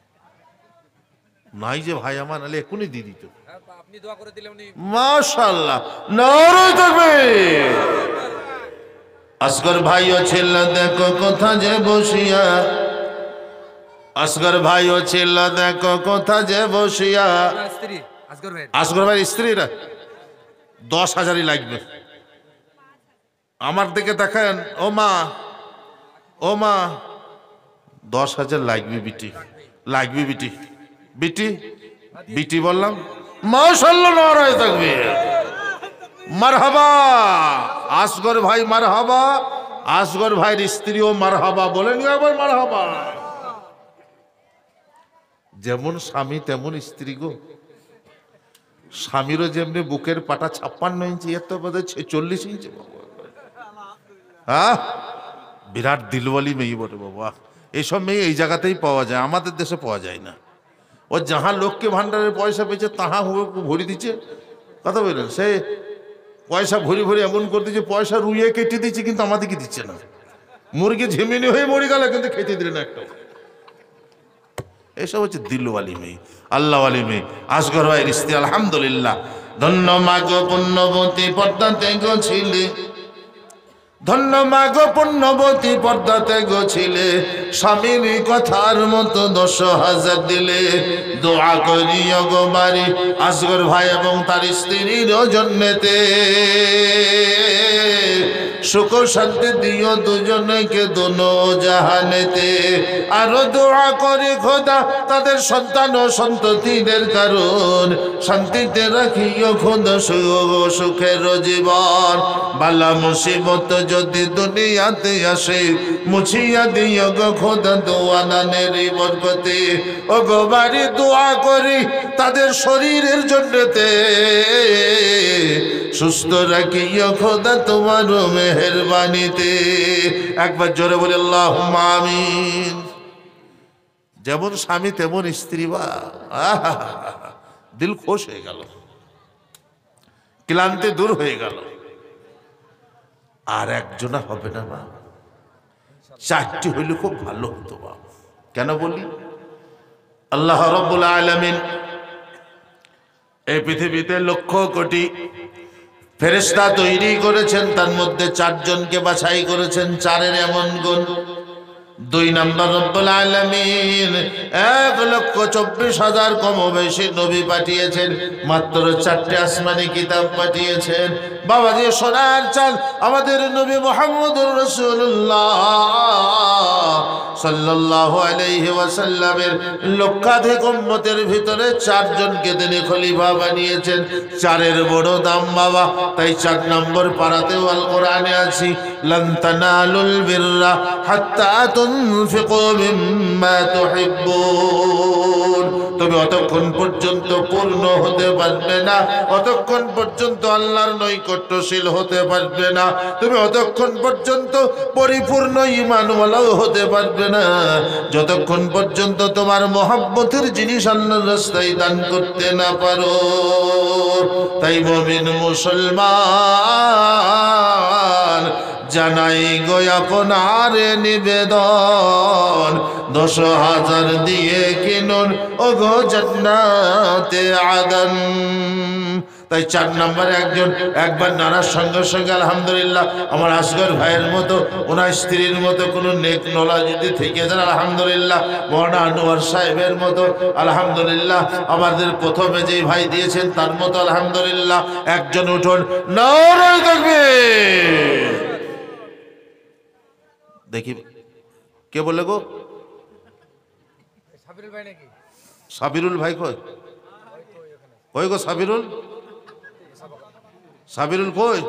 নাই যে ভাই আমার, নাহলে এখনই দিয়ে দিত। হ্যাঁ, আপনি দোয়া করে দিলে উনি মাশাআল্লাহ, নারে তাকবীর। আসগর ভাইও ছিল দেখো কোথা যে বসিয়া, আসগর ভাইও ছিল দেখো কোথা যে বসিয়া। ওনার স্ত্রী আসগর ভাই। আসগর ভাইয়ের স্ত্রীরা 10,000ই লাগবে। আমার দিকে দেখেন, ও মা, ও মা, 10,000 লাগবে বিটি, লাগবে বিটি, বিটি, বিটি বললাম। মাশাআল্লাহ, নারায়ে তাকবীর, মারহাবা। আসগর ভাই মারহাবা, আসগর ভাইয়ের স্ত্রীও মারহাবা, বলেন একবার মারহাবা। যেমন স্বামী তেমন স্ত্রী গো। স্বামীরও যেমনি বুকের পাটা 56 ইঞ্চি, এর তো বোধহয় 46 ইঞ্চি। হ্যাঁ, বিরাট দিলওয়ালি মেয়ে বটে বাবা। এইসব মেয়ে এই জায়গাতেই পাওয়া যায়, আমাদের দেশে পাওয়া যায় না। ও যাহা লক্ষ্মী ভান্ডারের পয়সা পেয়েছে তাহা ভরি দিচ্ছে, কথা বললেন। সে পয়সা ভরি ভরি এমন করে দিচ্ছে, পয়সা রুইয়ে কেটে দিচ্ছে, কিন্তু আমাদেরকে দিচ্ছে না। মুরগি ঝিমিনি হয়ে মরে গেল, কিন্তু খেতে দিলেন একটা। এসব হচ্ছে দিলওয়ালি মেয়ে, আল্লাহওয়ালি মেয়ে। আসগর ভাইয়ের স্ত্রী আলহামদুলিল্লাহ। ধন্য মাগো পুণ্যবতী পর্দাতে গছিলে, ধন্য মাগো পুণ্যবতী পর্দাতে গছিলে, স্বামীর কথার মতো 10,000 দিলে। দোয়া করিও গো বাড়ি আসগর ভাই এবং তার স্ত্রীর জন্যতে, সুখ শান্তি দিও দুজনকে দোনো জাহানেতে। আরো দোয়া করে খোদা তাদের সন্তান ও সন্ততিদের কারণ, শান্তিতে রাখিও খোদা সুখের জীবন। বালা মুসিবত যদি দুনিয়াতে আসে, মুছিয়া দিও গো খোদা দোয়ানের বরকতে। ও গো বাড়ি দোয়া করি তাদের শরীরের জন্যতে, সুস্থ রাখিও খোদা তোমার মেহেরবানিতে। একবার জোরে বলে আল্লাহুম্মা আমিন। যেমন স্বামী তেমন স্ত্রী, বা দিল খুশ হয়ে গেল, ক্লান্তি দূর হয়ে গেল। আর একজনা হবে না মা, 4টি হইলে খুব ভালো হতো বা। কেন বলি? আল্লাহ রাব্বুল আলামিন এই পৃথিবীতে লক্ষ কোটি ফেরেশতা তৈরি করেছেন, তার মধ্যে 4 জনকে বাছাই করেছেন। 4-এর এমন গুণ। 2 নম্বর, রব্বুল আলামিন 1,24,000 কম বেশি নবী পাঠিয়েছেন, মাত্র 4টে আসমানি কিতাব পাঠিয়েছেন। বাবা যে সোনার চাঁদ আমাদের নবী মুহাম্মদুর রাসূলুল্লাহ সাল্লাল্লাহু আলাইহি ওয়াসাল্লামের লক্ষাধিক উম্মতের ভিতরে 4 জনকে তিনি খলিফা বানিয়েছেন। 4-এর বড় দাম বাবা। তাই 4 নম্বর পারাতেও আল কোরআনে আছি, লান তানালুল বিররা হাত্তা তুনফিকু মিম্মা তুহিব্বুন। তুমি অতক্ষণ পর্যন্ত পূর্ণ হতে পারবে না, অতক্ষণ পর্যন্ত আল্লাহর নৈকট্যশীল হতে পারবে না, তুমি অতক্ষণ পর্যন্ত পরিপূর্ণ ঈমানওয়ালাও হতে পারবে না, যতক্ষণ পর্যন্ত তোমার মহব্বতের জিনিস আল্লাহর রাস্তায় দান করতে না পারো। তাই মুমিন মুসলমান জানাই গো আপনার নিবেদন, 10,000 দিয়ে কিনুন ও গো জান্নাতে আদন। তাই 4 নম্বরে একবার নারার সঙ্গে সঙ্গে আলহামদুলিল্লাহ। আমার আসগর ভাইয়ের মতো, ওনার স্ত্রীর মতো কোনো নেক নলা যদি থেকে যান আলহামদুলিল্লাহ, মৌলানা আনোয়ার সাহেবের মতো আলহামদুলিল্লাহ, আমাদের প্রথমে যেই ভাই দিয়েছেন তার মতো আলহামদুলিল্লাহ। একজন উঠুন, নারে তাকবীর। দেখি কে বলে গো? সাবিরুল ভাই নাকি? সাবিরুল ভাই কই? কই গো সাবিরুল? সাবিরুল কই?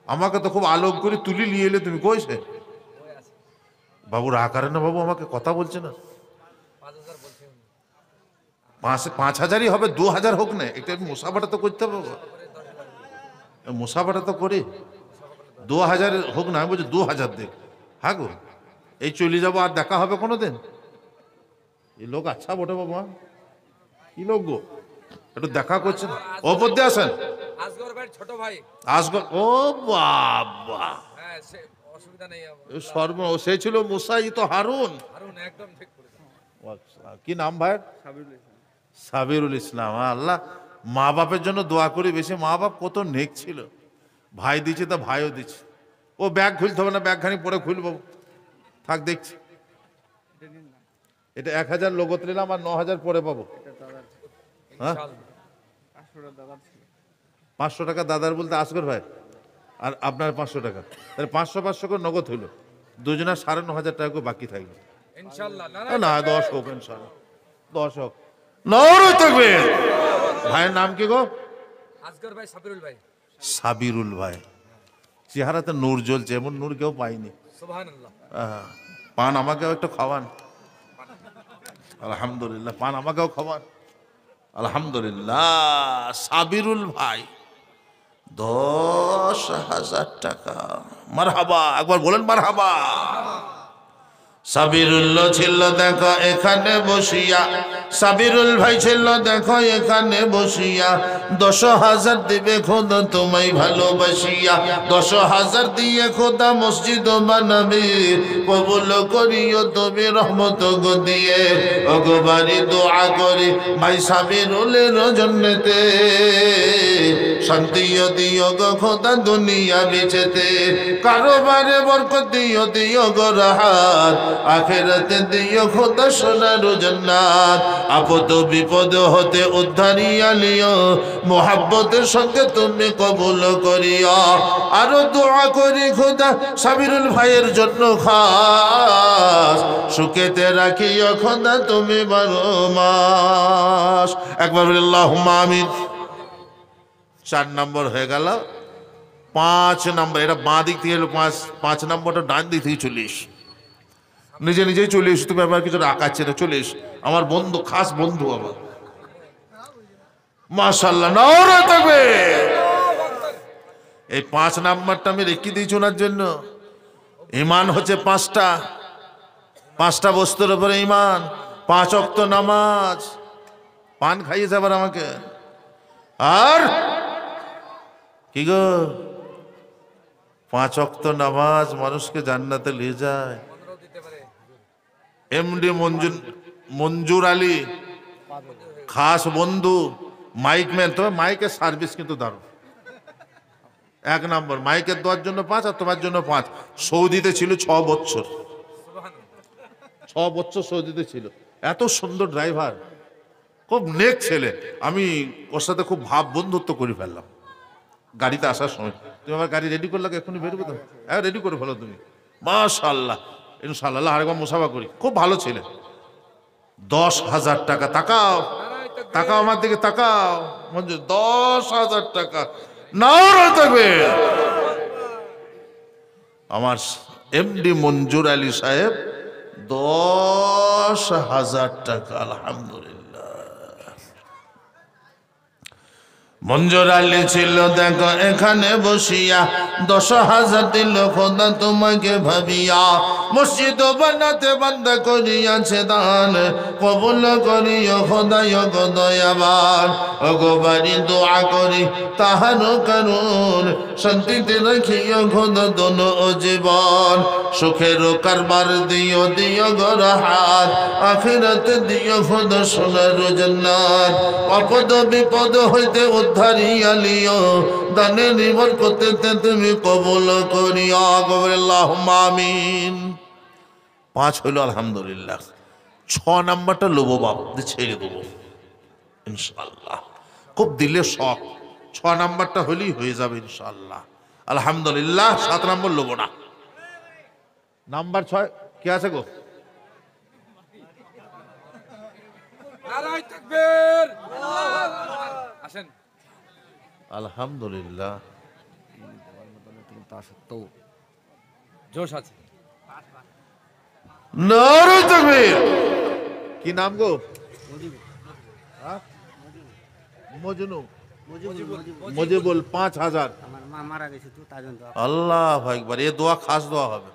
আমাকে তো খুব আলোক করে তুলি নিয়ে এলে তুমি, কইছে বাবু? রাখারে না বাবু, আমাকে কথা বলছে না। 5,000ই হবে, 2,000 হোক না, একটা মুসাফাটা তো করতে হবে, মুসাফাটা তো করি। 2,000 হোক না, আমি বলছি 2,000 দেখ। হ্যাঁ গো, এই চলে যাবো, আর দেখা হবে কোনোদিন? এই লোক আচ্ছা বটে বাবা, কি লোক গো, একটু দেখা করছেন। ওপর দিয়ে আসেন, আসগর ভাই ছোট ভাই। আসগর, ও বাবা, হ্যাঁ, সে অসুবিধা নেই। সে ছিল মুসা, ই তো হারুন। হারুন একদম ঠিক বলেছেন। কি নাম ভাই? সাবিরুল ইসলাম। আল্লাহ, মা বাপের জন্য দোয়া করি বেশি। মা বাপ কত নেক ছিল, ভাই দিচ্ছে তা ভাইও দিচ্ছে। ও ব্যাগ খুলতে হবে না, ব্যাগখানি পরে খুলবো, থাক দেখছি। এটা 1000 লোগত নিলাম আর 9000 পরে পাবো। হ্যাঁ, 500 টাকা দাদার বলতে আসগর ভাই, আর আপনার 500 টাকা, তাহলে 500 করে নগদ হইলো। দুজনের 9500 টাকা করে বাকি থাকবে ইনশাআল্লাহ। না 10 হোক ইনশাআল্লাহ, 10 হোক। নওরে তাকবীর। ভাইয়ের নাম কি গো? আসগর ভাই, সাবিরুল ভাই। সাবিরুল ভাই, চেহারাতে নূর জ্বলছে, এমন নূর কেউ পাইনি। সুবহানাল্লাহ। পান আমাকেও একটু খাওয়ান। আলহামদুলিল্লাহ, পান আমাকেও খাওয়ান। আলহামদুলিল্লাহ। সাবিরুল ভাই 10,000 টাকা। মারহাবা, একবার বলেন মারহাবা। সাবিরুল্লাহ ছিল দেখো এখানে বসিয়া, সাবিরুল ভাই ছিল দেখো এখানে বসিয়া, 10,000 দিবে খোদা তোমায় ভালোবাসিয়া, 10,000 দিয়ে খোদা মসজিদ বানাবে, কবুল করিও তুমি রহমত গো দিয়ে। ওগোবারি দোয়া করি ভাই সাবিরুলের জন্নতে, শান্তিও দিও গো খোদা দুনিয়া বিচেতে, কারোবারে বরকত দিও দিও গো রাহাত, আখিরাতে দিও খোদা সোনার জান্নাত, আপদ বিপদ হতে উদ্ধারিয়া লিও, মোহাব্বতের সঙ্গে তুমি কবুল করিও। আরো দোয়া করি খোদা সাবিরুল ভাইয়ের জন্য খাস, সুখেতে রাখিও খোদা তুমি 12 মাস। একবার বলি আল্লাহুম্মা আমিন। 4 নম্বর হয়ে গেল। 5 নম্বর, এটা বাঁ দিক থেকে এলো, 5 নম্বরটা ডান দিক থেকে চলিস, নিজে নিজেই চলিস, তুমি আবার কিছু রাখাচ্ছে না, চলিস। আমার বন্ধু, খাস বন্ধু আমার, মাশাআল্লাহ। নারে তাকবীর। এই 5 নাম্বারটা আমি রেখে দিয়েছি ওনার জন্য। ঈমান হচ্ছে 5টা বস্তুর উপরে ঈমান, 5 ওয়াক্ত নামাজ। পান খাইয়েছে আবার আমাকে। আর কি গো, 5 ওয়াক্ত নামাজ মানুষকে জান্নাতে নিয়ে যায়। এমডি মঞ্জুর আলী, খাস বন্ধু, মাইকম্যান। তবে মাইকের সার্ভিস কিন্তু দারুণ। 1 নম্বর, মাইকের দেওয়ার জন্য 5 আর তোমার জন্য 5। সৌদিতে ছিল 6 বছর, 6 বছর সৌদিতে ছিল। এত সুন্দর ড্রাইভার, খুব নেক ছেলে। আমি ওর সাথে খুব ভাব বন্ধুত্ব করে ফেললাম গাড়িতে আসার সময়। তুমি আমার গাড়ি রেডি করলে এক্ষুনি বেরোবো তো, রেডি করে ফেলো তুমি। মাশাআল্লাহ, ইনশাআল্লাহ আরেকবার মুসাফা করি। খুব ভালো ছেলে। 10,000 টাকা। তাকাও তাকাও আমার দিকে, তাকাও মঞ্জুর, 10,000 টাকা। নারে তাকবীর। আমার এমডি মঞ্জুর আলী সাহেব 10,000 টাকা। আলহামদুলিল্লাহ। মঞ্জুর আলী ছিল দেখো এখানে বসিয়া, 10,000 দিল খোদা তোমাকে ভাবিয়া, মসজিদ বানাতে বান্দা করিয়াছে দান, কবুল করিও খোদায় গো দয়াবান। ওগো বাড়ি দোয়া করি তাহার কারণ, শান্তিতে রাখিও খোদা দোনো জীবন, সুখের কারবার দিও দিও গো রাহাত, আখিরাতে দিও খোদা সোনার জান্নাত, আপদ বিপদ হইতে উদ্ধারিয়া লিও, দানে নির্ভর করতে তুমি কবুল করিও। আল্লাহুম্মা আমিন। 5 হইল আলহামদুলিল্লাহ। 6 নাম্বারটা লোবো বাপ, ছেড়ে দেবো ইনশাআল্লাহ। খুব দিলে শখ, 6 নাম্বারটা হলেই হয়ে যাবে ইনশাআল্লাহ। আলহামদুলিল্লাহ। 7 নম্বর লোবো না। নাম্বার 6 কে আছে গো? নারে তাকবীর। আসেন। আলহামদুলিল্লাহ। তা সত্ত্বেও জোশ আছে। নারে তাকবীর। কি নাম গো? মজনু, মজিবুল। 5,000। আমার মা মারা গেছে তো তার জন্য আল্লাহু আকবার। এ দোয়া খাস দোয়া হবে।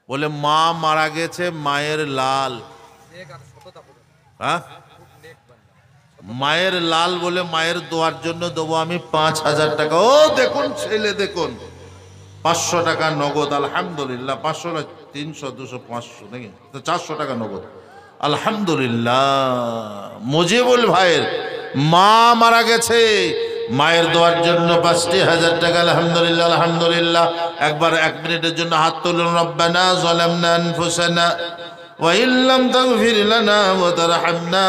বলে মা মারা গেছে, মায়ের লাল। নেক আর সততা করে। হ্যাঁ, খুব নেক বান্দা। মায়ের লাল বলে মায়ের দোয়ার জন্য দেবো আমি 5,000 টাকা। ও দেখুন ছেলে, দেখুন 500 টাকা নগদ। আলহামদুলিল্লাহ। 500 না 300, 200, 500 নাকি, তো 400 টাকা নগদ। আলহামদুলিল্লাহ। মুজিবুল ভাইয়ের মা মারা গেছে, মায়ের দোয়ার জন্য ৫,০০০ টাকা। আলহামদুলিল্লাহ আলহামদুলিল্লাহ। একবার ১ মিনিটের জন্য হাত তুলুন। রব্বানা যালামনা আনফুসানা ওয়া ইল্লাম তাগফির লানা ওয়া তারহামনা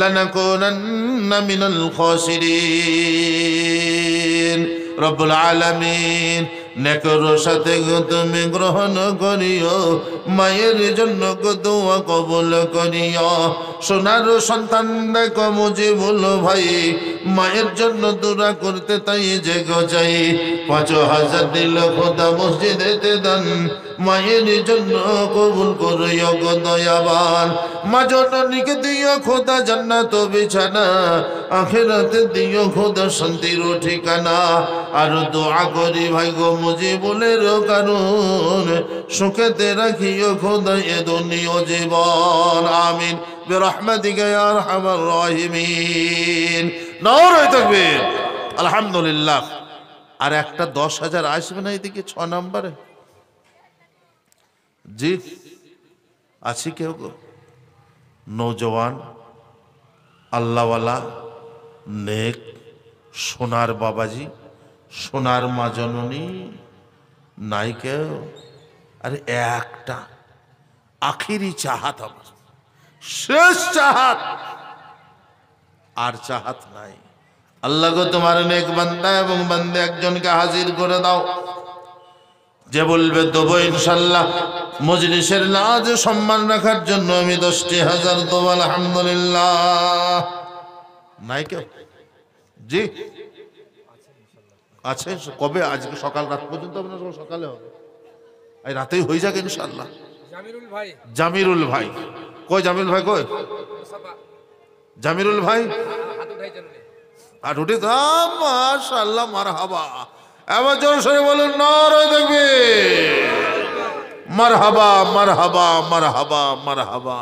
লানাকুনান্না মিনাল খাসিরিন। রব্বুল আলামিন নেকর সাথে তুমি গ্রহণ করিও, মায়ের জন্য দোয়া কবুল করিও। সোনার সন্তান দেখো মুজিবুল ভাই, মায়ের জন্য দোয়া করতে তাই যে গজাই। ৫,০০০ দিল খোদা মসজিদেতে দান, মায়ের জন্য কবুল করিও গো দয়াবান। মা জননীকে দিও খোদা জান্নাত বিছানা, আখিরাতে দিও খোদা শান্তির ঠিকানা। আর দোয়া করি ভাই গো মুজিবুলের কারণ, সুখেতে রাখিও খোদা এ দুনিয়া জীবন। আমিন বিরহমাতিকা ইয়া আরহামার রাহিমিন। নারে তাকবীর। আলহামদুলিল্লাহ। আর একটা ১০,০০০ আসবে না এদিকে ৬ নম্বরে? জি আছি কেউ গো? নৌজওয়ান আল্লাহওয়ালা নেক সোনার বাবাজি, সোনার মা জননী নাই কেউ? আরে একটা আখিরি চাহাত, আমার শেষ চাহাত, আর চাহাত নাই। আল্লাহ গো তোমার নেক বান্দা এবং বান্দে একজনকে হাজির করে দাও, যে বলবে দেবো ইনশাল্লাহ। মজলিসের লাজ সম্মান রাখার জন্য আমি ১০,০০০ দেবো। আলহামদুলিল্লাহ। নাই কেউ? জি আছে। কবে? আজকে সকাল রাত পর্যন্ত হবে না? সকালে হবে, এই রাতেই হয়ে যাক ইনশাল্লাহ। জামিরুল ভাই, জামিরুল ভাই কই? জামিরুল ভাই কই? মুসাফা জামিরুল ভাই হাত উঠাই জানুনি। আর উঠে মাশাআল্লাহ মারহাবা। এবার জোর সরে বলুন নারে তাকবীর। মারহাবা মারহাবা মারহাবা মারহাবা।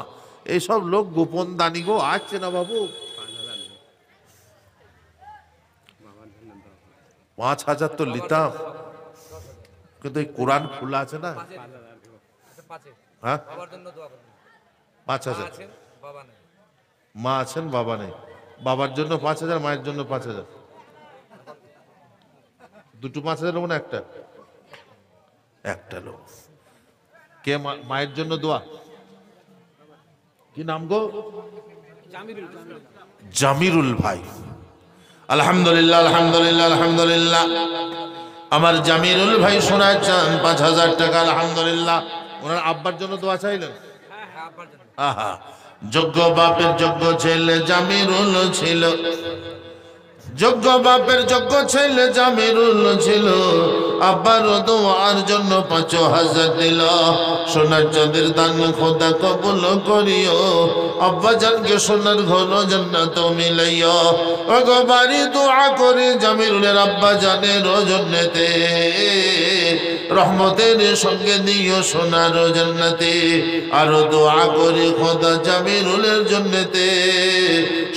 এইসব লোক গোপন দানি গো আসছে না বাবু। ৫,০০০ তো লিতাম, কিন্তু এই কোরআন খোলা আছে না। পাঁচে হ্যাঁ বাবার জন্য দোয়া করবেন। ৫,০০০। আছেন বাবা নেই। মা আছেন বাবা নেই। বাবার জন্য ৫,০০০, মায়ের জন্য ৫,০০০। দুটো ৫,০০০ লোক না একটা? একটা লোক। কে মায়ের জন্য দোয়া? কি নাম গো? জামিরুল ভাই। আলহামদুলিল্লাহ আলহামদুলিল্লাহ আলহামদুলিল্লাহ। আমার জামিরুল ভাই শোনা চান ৫,০০০ টাকা। আলহামদুলিল্লাহ। ওনার আব্বার জন্য দোয়া চাইলেন। হ্যাঁ আব্বার জন্য। আহা, যোগ্য বাপের যোগ্য ছেলে জামিরুল ছিল, যোগ্য বাপের যোগ্য ছেলে জামিরুল ছিল। আব্বার দোয়ার জন্য ৫,০০০ দিল। সোনার চাঁদের দান খোদা কবুল করিও, আব্বা জানকে সোনার ঘন জান্নাত মিলাইও। ওগো বাড়ি দোয়া করে জামিরুলের আব্বা জানের জন্নতে, রহমতের সঙ্গে দিও সোনার জান্নাতে। আরো দোয়া করে খোদা জামিরুলের জন্নতে,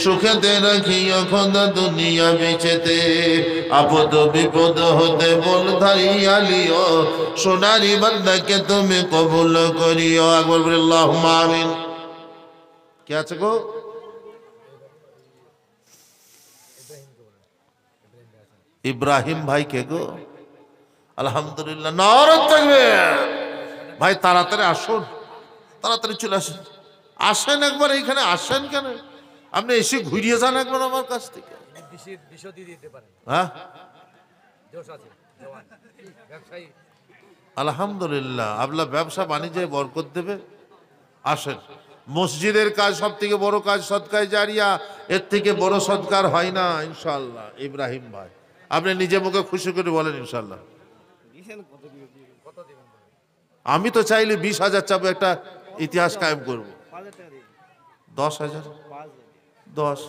সুখেতে রাখিও খোদা দুনিয়া বেচেতে। আপদ বিপদ হতে বল ধাইয়া লিও, সোনারি বান্দাকে তুমি কবুল করিও। একবার বলি আল্লাহুম্মা আমিন। কে আছে গো? ইব্রাহিম ভাই কে গো? আলহামদুলিল্লাহ। নারে তাকবীর। ভাই তাড়াতাড়ি আসুন, তাড়াতাড়ি চলে আসেন। আসেন একবার এইখানে, আসেন কেন? আপনি এসে ঘুরিয়ে যান একবার আমার কাছ থেকে। বিষয় দিয়ে দিতে পারেন। হ্যাঁ জোশ আছে, জওয়ান ব্যবসায়ী। আলহামদুলিল্লাহ। আপনার ব্যবসা বাণিজ্যে বরকত দেবে। আসেন। মসজিদের কাজ সব থেকে বড় কাজ, সদকায়ে জারিয়া। এর থেকে বড় সদকার হয় না ইনশাআল্লাহ। ইব্রাহিম ভাই আপনি নিজে মুখে খুশি করে বলেন ইনশাআল্লাহ। কত দিবেন? আমি তো চাইলে ২০,০০০ চাবো, একটা ইতিহাস কায়েম করব। ১০,০০০, ১০,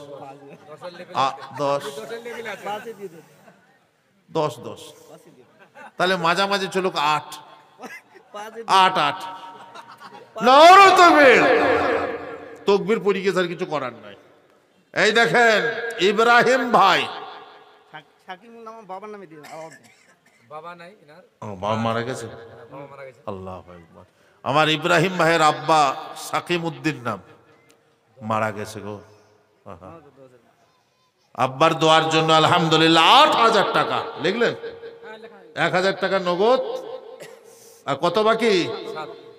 ১০, ১০, তাহলে মাঝামাঝি চলো ৮, ৮। নারে তাকবীর। তকবীর পড়ি গেছে, আর কিছু করার নাই। এই দেখেন ইব্রাহিম ভাই। শাকিমুল নাম বাবার নামে দিয়ে বাবা নাই এনার, ও বাবা মারা গেছে। বাবা মারা গেছে। আল্লাহু আকবার। আমার ইব্রাহিম ভাইয়ের আব্বা সাকিম উদ্দিন নাম, মারা গেছে গো। আব্বার দোয়ার জন্য আলহামদুলিল্লাহ 8,000 টাকা লিখলেন, 1,000 টাকা নগদ, আর কত বাকি?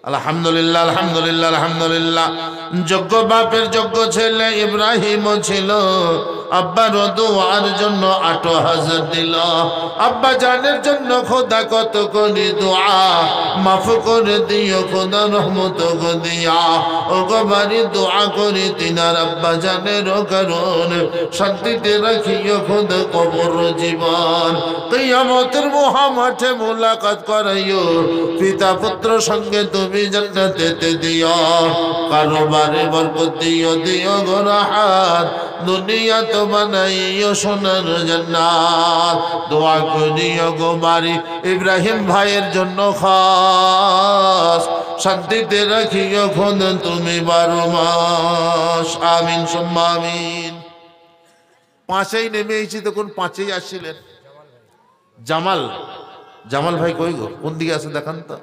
আলহামদুলিল্লাহ আলহামদুলিল্লাহ আলহামদুলিল্লাহ। যোগ্য বাপের যোগ্য ছেলে ইব্রাহিম ছিল, আব্বার দোয়ার জন্য 8,000 দিল। আব্বা জানের জন্য খোদা কত করি দোয়া, মাফ করে দিও খোদা রহমত গো দিয়া। ও গো বাড়ি দোয়া করি তিনার আব্বা জানের কারণ, শান্তিতে রাখিও খোদা কবর জীবন। কিয়ামতের মহামাঠে মোলাকাত করাইও, পিতা পুত্র সঙ্গে তুমি জান্নাতে দিও। কারোবারে বরকত দিও, দিও গো রাহাত, দুনিয়া তো বানাইও সোনার জান্নাত। দোয়া করিও গো বাড়ি ইব্রাহিম ভাইয়ের জন্য খাস, শান্তিতে রাখিও খোদা তুমি 12 মাস। আমিন সুম্মা আমিন। 5-এই নেমে এসেছি, তখন 5-এই আসছিলেন। জামাল, জামাল ভাই কই গো? কোন দিকে আছে দেখান তো।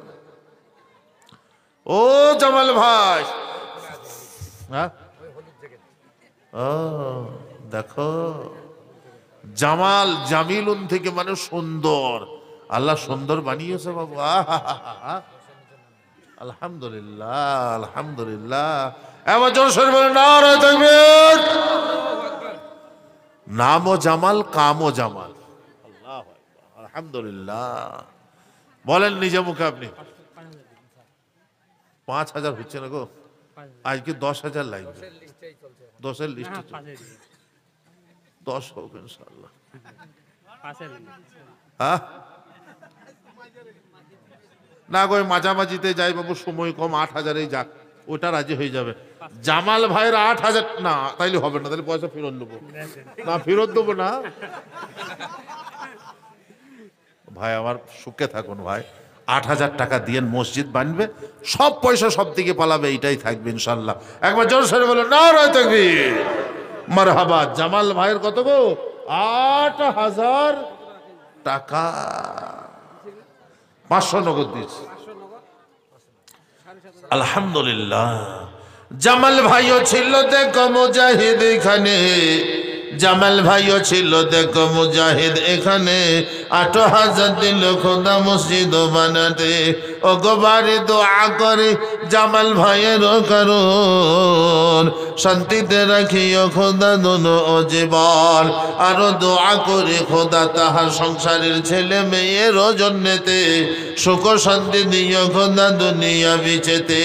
ও জামাল ভাই, হ্যাঁ ও দেখো, জামাল জামিলুন থেকে মানে সুন্দর, আল্লাহ সুন্দর বানিয়েছে বাবু। আলহামদুলিল্লাহ আলহামদুলিল্লাহ। এবার জোরসোর বলে নারে তাকবীর। নামও জামাল, কামও জামাল। আল্লাহু আকবার, আলহামদুলিল্লাহ। বলেন নিজে মুখে আপনি। 5,000 হচ্ছে না গো, আজকে 10,000 লাগবে। 10-এর লিস্ট 10 হোক ইনশাআল্লাহ। হ্যাঁ না গো, মাঝামাঝিতে যাই বাবু, সময় কম, 8,000-এই যাক, ওটা রাজি হয়ে যাবে। জামাল ভাইয়ের 8,000 না, তাইলে হবে না, তাহলে পয়সা ফেরত দেবো না, ফেরত দেবো না। ভাই আমার সুখে থাকুন ভাই, 8,000 টাকা দিয়ে মসজিদ বানবে, সব পয়সা সব দিকে পালাবে, এইটাই থাকবে ইনশাল্লাহ। একবার জোর সরে বলো নারে তাকবীর। মারহাবা। জামাল ভাইয়ের কত গো? 8,000 টাকা, 500 নগদ দিয়েছে। আলহামদুলিল্লাহ। জামাল ভাইও ছিল দেখো মুজাহিদ এখানে, জামাল ভাইও ছিল দেখো মুজাহিদ এখানে, 8,000 দিল খোদা মসজিদ বানাতে। ও গো বাড়ি দোয়া করে জামাল ভাইয়ের কারণ, শান্তিতে রাখিও খোদা দোনো ও জীবন। আরো দোয়া করে খোদা তাহার সংসারের ছেলে মেয়ের জন্যতে সুখ শান্তি দিও খোদা দুনিয়া বিচেতে,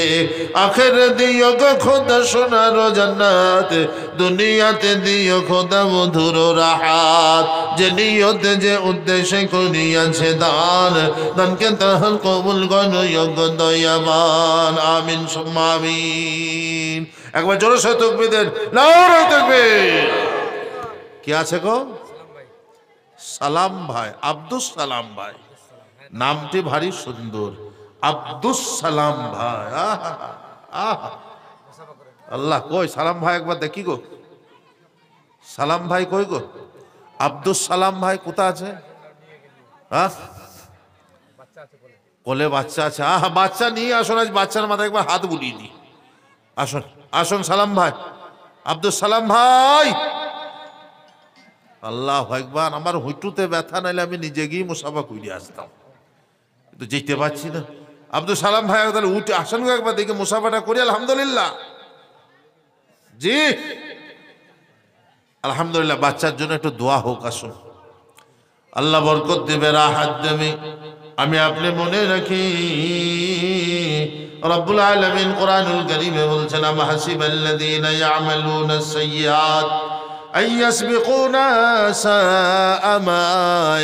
আখেরে দিও গো খোদা সোনার জান্নাত, দুনিয়াতে দিও খোদা মধুর রাহাত। যে নিয়তে যে উদ্দেশ্যে করিয়াছে দান, দানকে তাহার কবুল করো গো দয়াবান। আমিন সুম্মা আমিন। একবার জোরে সে তাকবীর দেন, নারে তাকবীর। কি আছে গো? সালাম ভাই, আব্দুস সালাম ভাই, নামটি ভারী সুন্দর, আব্দুস সালাম ভাই। আল্লাহ কই সালাম ভাই, একবার দেখি গো, সালাম ভাই কই গো? আব্দুস সালাম ভাই কোথা আছে? হ্যাঁ কোলে বাচ্চা আছে, বাচ্চা নিয়ে আসুন, আজ বাচ্চার মাথায় একবার হাত বুলিয়ে দিই। আসুন আসুন সালাম ভাই, আব্দুল সালাম ভাই। আল্লাহ একবার, আমার হুইটুতে ব্যথা নাইলে আমি নিজে গিয়ে মুসাফা করে আসতাম, কিন্তু যেতে পারছি না। আব্দুল সালাম ভাই তাহলে উঠে আসেন গো, একবার দেখে মুসাফাটা করি। আলহামদুলিল্লাহ জি আলহামদুলিল্লাহ। বাচ্চার জন্য একটু দোয়া হোক, আসুন। আল্লাহ বরকত দেবে, রাহাত দেবে। আমি আপনি মনে রাখি, রব্বুল আলামিন কোরআনুল কারীমে বলছেন, আম হাসিবাল্লাযীনা ইয়ামালুনাস সাইয়্যাত আইয়াসবিকুনা সাআ মা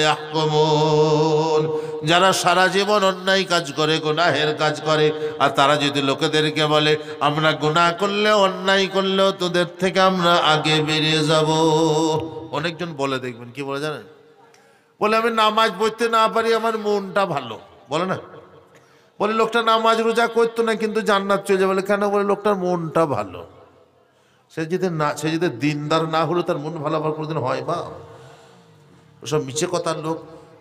ইয়াহকুমুন। যারা সারা জীবন অন্যায় কাজ করে, গুনাহের কাজ করে, আর তারা যদি লোকেদেরকে বলে আমরা গুনাহ করলে, অন্যায় করলেও তোদের থেকে আমরা আগে বেরিয়ে যাব। অনেকজন বলে, দেখবেন কি বলে জানেন? বলে আমি নামাজ পড়তে না পারি, আমার মনটা ভালো, বলে না? বলে লোকটা নামাজ রোজা করতো না কিন্তু জান্নাত চলে যাবে। বলে কেন? বলে লোকটার মনটা ভালো। সে যদি দিনদার না হলো, তার মন ভালো আবার কোনোদিন হয় বা? ওসব মিছে কথার লোক।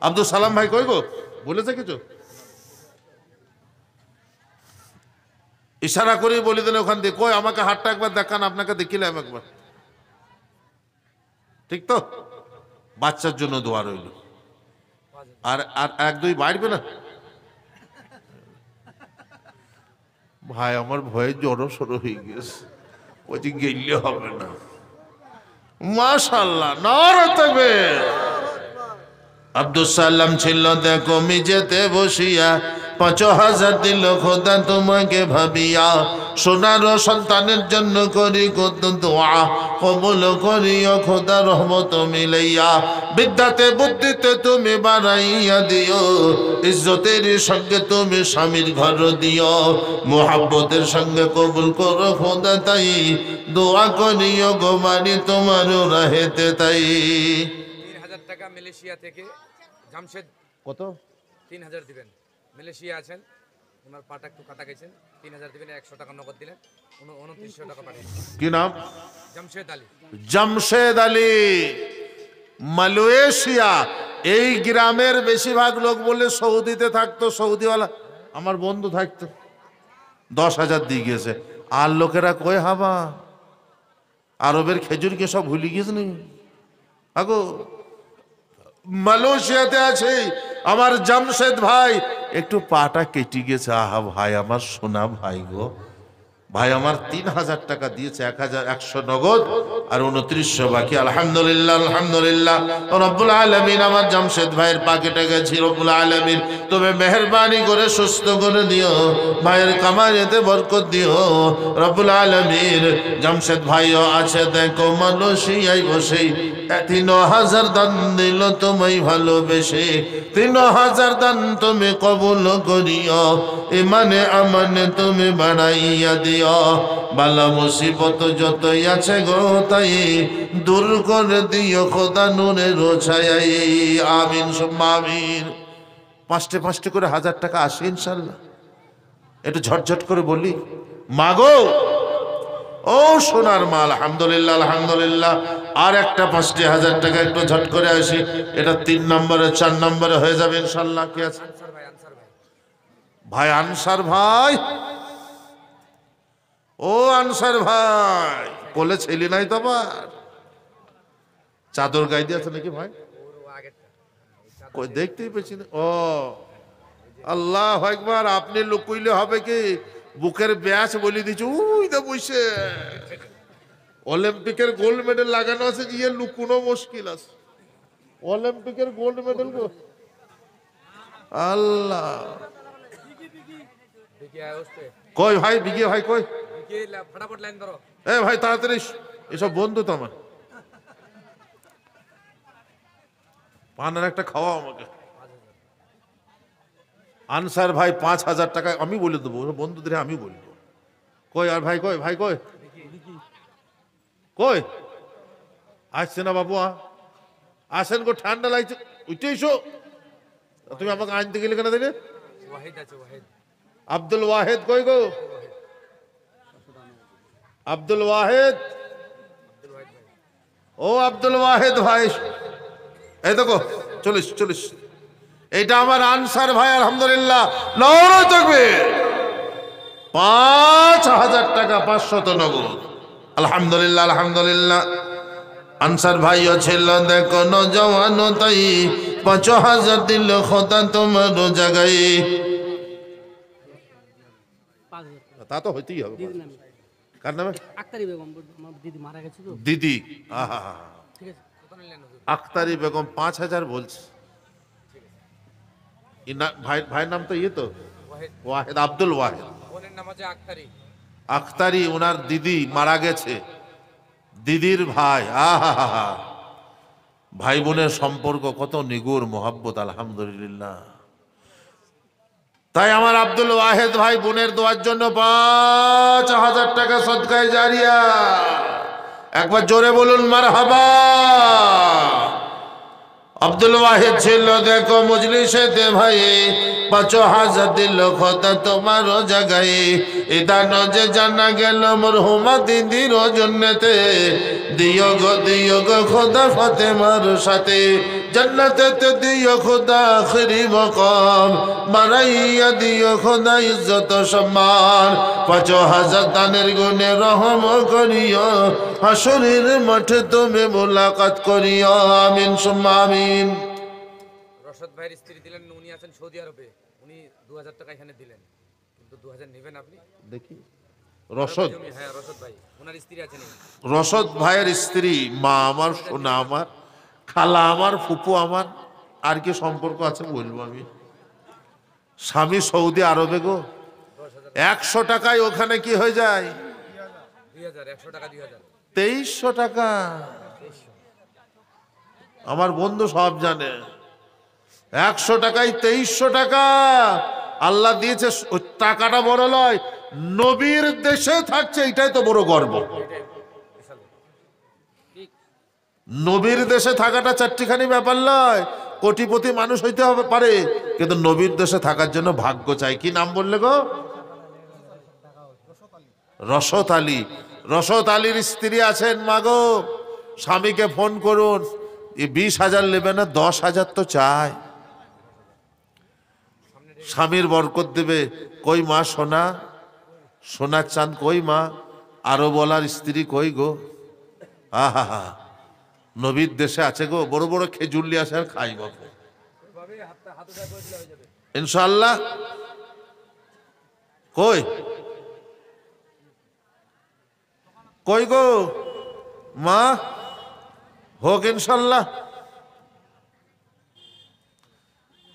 আব্দুল সালাম ভাই কই গো? বলেছে কিছু? ইশারা করে বলে দিলে ওখান থেকে, কই আমাকে হাতটা একবার দেখান, আপনাকে দেখিলাম একবার। ঠিক তো? বাচ্চার জন্য দোয়া রইল। আর আর এক দুই বাড়বে না ভাই, আমার ভয়ে জড়ো সড়ো হয়ে গেছে, ওই যে গেলে হবে না। মাশাআল্লাহ, নারে তাকবীর। আব্দুল সালাম ছিল দেখো মিজেতে বসিয়া, ৫,০০০ দিল খোদা তোমাকে ভাবিয়া, সোনার সন্তানের জন্য করি কত দোয়া, কবুল করিও খোদা রহমত মিলাইয়া, বিদ্যাতে বুদ্ধিতে তুমি বাড়াইয়া দিও, ইজ্জতের সঙ্গে তুমি স্বামীর ঘর দিও, মোহাব্বতের সঙ্গে কবুল করো খোদা, তাই দোয়া করিও গো মানি তোমার রাহেতে তাই। ৩,০০০ টাকা মালয়েশিয়া থেকে জামশেদ, কত? ৩,০০০ দিবেন। মালয়েশিয়া আছেন, ওনার পাটা একটু কাটা গেছেন, ৩,০০০ দিবেন, ১০০ টাকা নগদ দিলেন, ২৯০০ টাকা পাঠিয়েছেন। কি নাম? জামশেদ আলী। জামশেদ আলী, মালয়েশিয়া। এই গ্রামের বেশিরভাগ লোক বলে সৌদিতে থাকতো, সৌদিওয়ালা আমার বন্ধু থাকতো, ১০,০০০ দিয়ে গেছে। আর লোকেরা কই হাবা, আরবের খেজুর কে সব ভুলে গিয়েছে নি আগো। মালয়েশিয়াতে আছে আমার জামশেদ ভাই, একটু পাটা কেটে গেছে। আহা ভাই, আমার সোনা ভাই গো, ভাই আমার ৩,০০০ টাকা দিয়েছে, ১,১০০ নগদ আর ২৯০০ বাকি। আলহামদুলিল্লাহ, আলহামদুলিল্লাহ। রব্বুল আলামিন আমার জামশেদ ভাইয়ের পাকেটে গেছি, রব্বুল আলামিন তুমি মেহেরবানি করে সুস্থ করে দিও, ভাইয়ের কামাইতে বরকত দিও রব্বুল আলামিন। জামশেদ ভাইও আছে দেখো মালয়েশিয়ায় বসে, ৩,০০০ দান দিল তোমায় ভালোবেসে, ৩,০০০ দান তুমি কবুল করিও, ইমানে আমানে তুমি বাড়াইয়া দিও, বালা মুসিবত যতই আছে গো তাই দূর করে দিও খোদা নূরের ছায়ায়। আমিন সুম্মা আমিন। ৫টে ৫টে করে ১,০০০ টাকা আসে ইনশাল্লাহ। একটু ঝটঝট করে বলি, মাগো ও সোনার মা, আলহামদুলিল্লাহ, আলহামদুলিল্লাহ। আর একটা ৫টি ১,০০০ টাকা একটু ঝট করে আসি, এটা ৩ নম্বরে ৪ নম্বরে হয়ে যাবে ইনশাল্লাহ। কি আছে আনসার ভাই, আনসার ভাই। ভাই? আনসার ভাই, ও আনসার ভাই, কোলে ছেলে নাই তো আবার, চাদর গায়ে দিয়ে আছে নাকি ভাই? ওর আগেরটা। কই দেখতেই পেয়েছি না। ও আল্লাহ একবার, আপনি লুকুইলে হবে কি, বুকের ব্যাস বলে দিচ্ছি, উই দা বসে অলিম্পিকের গোল্ড মেডেল লাগানো আছে, গিয়ে লুকুনো মুশকিল আছে। অলিম্পিকের গোল্ড মেডেল গো আল্লাহ। দেখি আয় ওস্তে। কই ভাই বিগে ভাই, কই দেখি ফটাফট লাইন ধরো। এ ভাই তাড়াতাড়ি, এসব বন্ধু তো আমার, পানের একটা খাওয়া আমাকে। আনসার ভাই ৫,০০০ টাকা আমি বলে দেবো, বন্ধুদের আমি বলবো। কই আর ভাই, কই ভাই, কই কই আসছে না বাবু? আসেন গো, ঠান্ডা লাগছে, উঠে এসো। তুমি আমাকে আনতে গেলে কেন দিলে? ওয়াহিদ আছে, ওয়াহিদ। আব্দুল ওয়াহেদ কই গো? আব্দুল ওয়াহেদ, আব্দুল ওয়াহিদ ভাই। ও আব্দুল ওয়াহেদ ভাই, এই দেখো চলিস চলিস। এইটা আমার আনসার ভাই, আলহামদুলিল্লাহ, নারে তাকবীর। ৫,০০০ টাকা ৫০০ নগদ, আলহামদুলিল্লাহ, আলহামদুলিল্লাহ। আনসার ভাইও ছিল দেখো নজওয়ান, তাই ৫,০০০ দিল খোদা তোমার জায়গায়। ৫,০০০ তা তো হইতেই হবে। দিদির নামে কার নামে? আক্তারি বেগম, আমার দিদি মারা গেছে তো। দিদি, আহা, ঠিক আছে, কত নিলেন হুজুর? আখতারি বেগম ৫,০০০ বলছে। ভাইয়ের নাম তো ইয়ে তো ওয়াহিদ। ওয়াহেদ, আব্দুল ওয়াহেদ। বোনের নাম আছে আক্তারি। আখতারি, ওনার দিদি মারা গেছে, দিদির ভাই। আহা, ভাই বোনের সম্পর্ক কত নিগুড় মোহাব্বত, আলহামদুলিল্লাহ। তাই আমার আব্দুল ওয়াহেদ ভাই বোনের দোয়ার জন্য ৫,০০০ টাকা সদকায়ে জারিয়া। একবার জোরে বলুন মারহাবা। আব্দুল ওয়াহেদ ছিল দেখো মজলিসেতে ভাই, ৫,০০০ দিল খোদা তোমার জায়গায়। ইদান যে জানা গেল মরহুমা দিদির জন্যতে, দিও গো খোদা ফাতেমার সাথে, জান্নাতেতে দিও খোদা আখিরি মকাম, বানাইয়া দিও খোদা ইজ্জত সম্মান, 5000 দানের গুণে রহম করিও, হাসরের মাঠে তুমি মোলাকাত করিও। আমিন সুম্মা আমিন। রশদ ভাইয়ের স্ত্রী দিলেন, উনি আছেন সৌদি আরবে, উনি 2000 টাকা এখানে দিলেন, কিন্তু 2000 নেবেন আপনি? দেখি রশদ, হ্যাঁ রশদ ভাই, ওনার স্ত্রী আছেন। রশদ ভাইয়ের স্ত্রী মা আমার, সোনা আমার, খালা আমার, ফুপু আমার, আর কি সম্পর্ক আছে বলবো আমি। স্বামী সৌদি আরবে গো, 100 টাকায় ওখানে কি হয়ে যায়? 2000, 100 টাকা 2000, 2300 টাকা। আমার বন্ধু সব জানে, 100 টাকায় 2300 টাকা আল্লাহ দিয়েছে। ওই টাকাটা বড় নয়, নবীর দেশে থাকছে, এটাই তো বড় গর্ব। নবীর দেশে থাকাটা চারটিখানি ব্যাপার নয়, কোটিপতি মানুষ হইতে হবে পারে, কিন্তু নবীর দেশে থাকার জন্য ভাগ্য চাই। কি নাম বললে গো? রশদ আলী। রশদ আলীর স্ত্রী আছেন, মাগো স্বামীকে ফোন করুন, 20,000 নেবে না, 10,000 তো চায়, স্বামীর বরকত দেবে। কই মা সোনা, সোনার চাঁদ কই মা, আরো বলার স্ত্রী কই গো? আহা হা, নবীর দেশে আছে গো, বড় বড় খেজুর লিয়ে আসে আর খাই বাবু ইনশাআল্লাহ। কই কই গো মা, হোক ইনশাল্লাহ।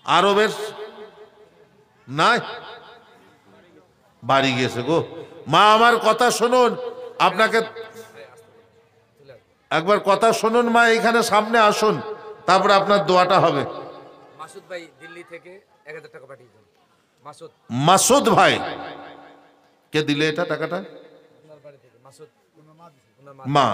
আরবের নাই, বাড়ি গেছে গো। মা আমার কথা শুনুন, আপনাকে একবার কথা শুনুন মা, এখানে সামনে আসুন, তারপরে আপনার দোয়াটা হবে। মাসুদ ভাই দিল্লি থেকে 1000 টাকা পাঠিয়েছেন। মাসুদ, মাসুদ ভাই কে দিলে এটা টাকাটা? ওনার বাড়ি থেকে মাসুদ, মা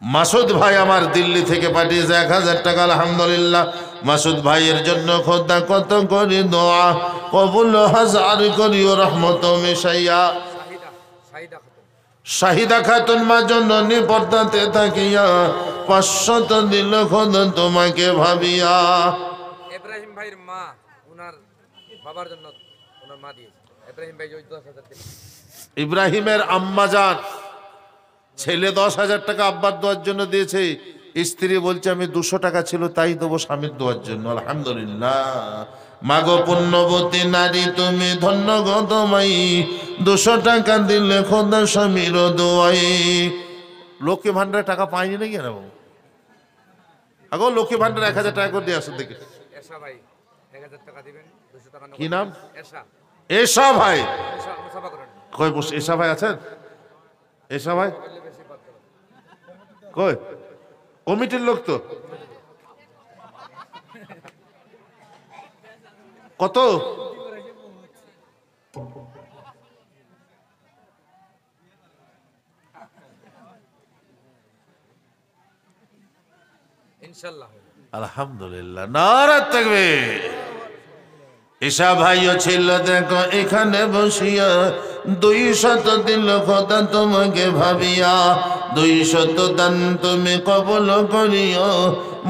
মাসুদ ভাই আমার দিল্লি থেকে পাঠিয়েছে 1000 টাকা। আলহামদুলিল্লাহ, মাসুদ ভাইয়ের জন্য খোদা কত করি দোয়া কবুল হাজার করিও রহমত মিশাইয়া। শাহিদা খাতুন, শাহিদা খাতুন মা জননী পর্দাতে থাকিয়া 500 দিল খোদা তোমাকে ভাবিয়া। ইব্রাহিম ভাইয়ের মা, ওনার বাবার জন্য ওনার মা দিয়েছে। ইব্রাহিম ভাই ওই 10,000 দিলেন। ইব্রাহিমের আম্মা জান, ছেলে 10,000 টাকা আব্বার দোয়ার জন্য দিয়েছে, স্ত্রী বলছে আমি 200 টাকা ছিল তাই দেবো স্বামীর দোয়ার জন্য। আলহামদুলিল্লাহ, মাগো পুণ্যবতী নারী তুমি ধন্য গো তোমায়, 200 টাকা দিলে খোদা স্বামীর দোয়াই। লক্ষ্মী ভান্ডারে টাকা পাইনি নাকি না বাবু? আগো লক্ষ্মী ভান্ডার 1000 টাকা করে দিয়ে আসুন দেখি। এশা ভাই 1000 টাকা দিবেন, 200 টাকা কি নাম? এশা। এশা ভাই, মুসাফা করেন। কই বস, এশা ভাই আছেন? এশা ভাই কই? কমিটির লোক তো। কত? ইনশাআল্লাহ। আলহামদুলিল্লাহ, নারে তাকবীর। ঈশা ভাইও ছিল দেখো এখানে বসিয়া, 200 দিল খোদা তোমাকে ভাবিয়া, 200 দান তুমি কবুল করিও,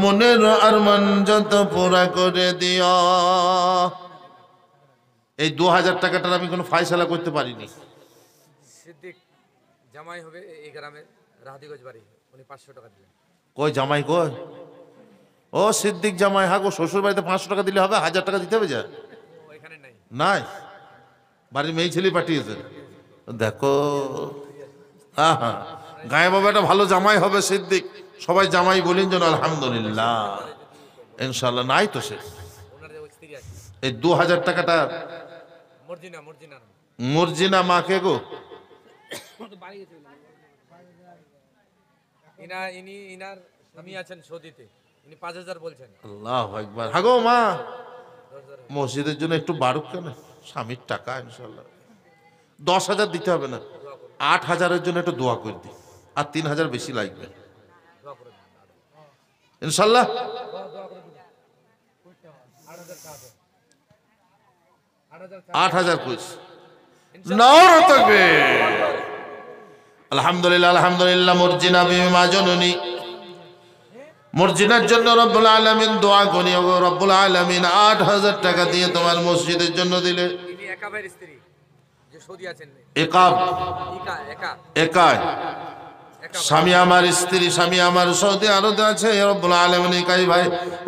মনের আরমান যত পুরা করে দিও। এই 2000 টাকাটার আমি কোনো ফায়সালা করতে পারিনি। সিদ্দিক জামাই হবে এই গ্রামের রাহাদিগঞ্জ বাড়ি, উনি 500 টাকা দিলেন। কই জামাই কই? ও সিদ্দিক জামাই, হ্যাঁ গো, শ্বশুর বাড়িতে 500 টাকা দিলে হবে? 1000 টাকা দিতে হবে যা? ওইখানে নাই, নাই, বাড়ির মেয়ে ছেলে পাঠিয়েছে। দেখো আহা, গায়ে বাবা একটা ভালো জামাই হবে সিদ্দিক, সবাই জামাই বলেন যেন আলহামদুলিল্লাহ ইনশাল্লাহ। নাই তো সে, ওনার ওই স্ত্রী আছে। এই 2000 টাকাটা মর্জিনা, মর্জিনা নাম। মর্জিনা মাকে গো, ইনার স্বামী আছেন সৌদিতে, উনি 5000 বলছেন। আল্লাহু আকবার। হ্যাঁ গো মা, মসজিদের জন্য একটু বাড়ুক কেন, স্বামীর টাকা ইনশাল্লাহ। 10,000 দিতে হবে না, 8,000-এর জন্য একটু দোয়া করে দিই, আর 3,000 বেশি লাগবে দোয়া করে দিন। ইনশাল্লাহ। 8,000 কইস, নারে তাকবীর। আলহামদুলিল্লাহ, আলহামদুলিল্লাহ। মর্জিনা বিবি মা জননী মসজিদের জন্য রব্বুল আলামিন দোয়া করি, ওগো রব্বুল আলামিন 8,000 টাকা দিয়ে তোমার মসজিদের জন্য দিলে। ইনি একা ভাইয়ের স্ত্রী যে সৌদি আছেন। একাব একা একা একাই একা স্বামী আমার স্ত্রী, স্বামী আমার সৌদি আরবে আছে। রব্বুল আলামিন একাই ভাই,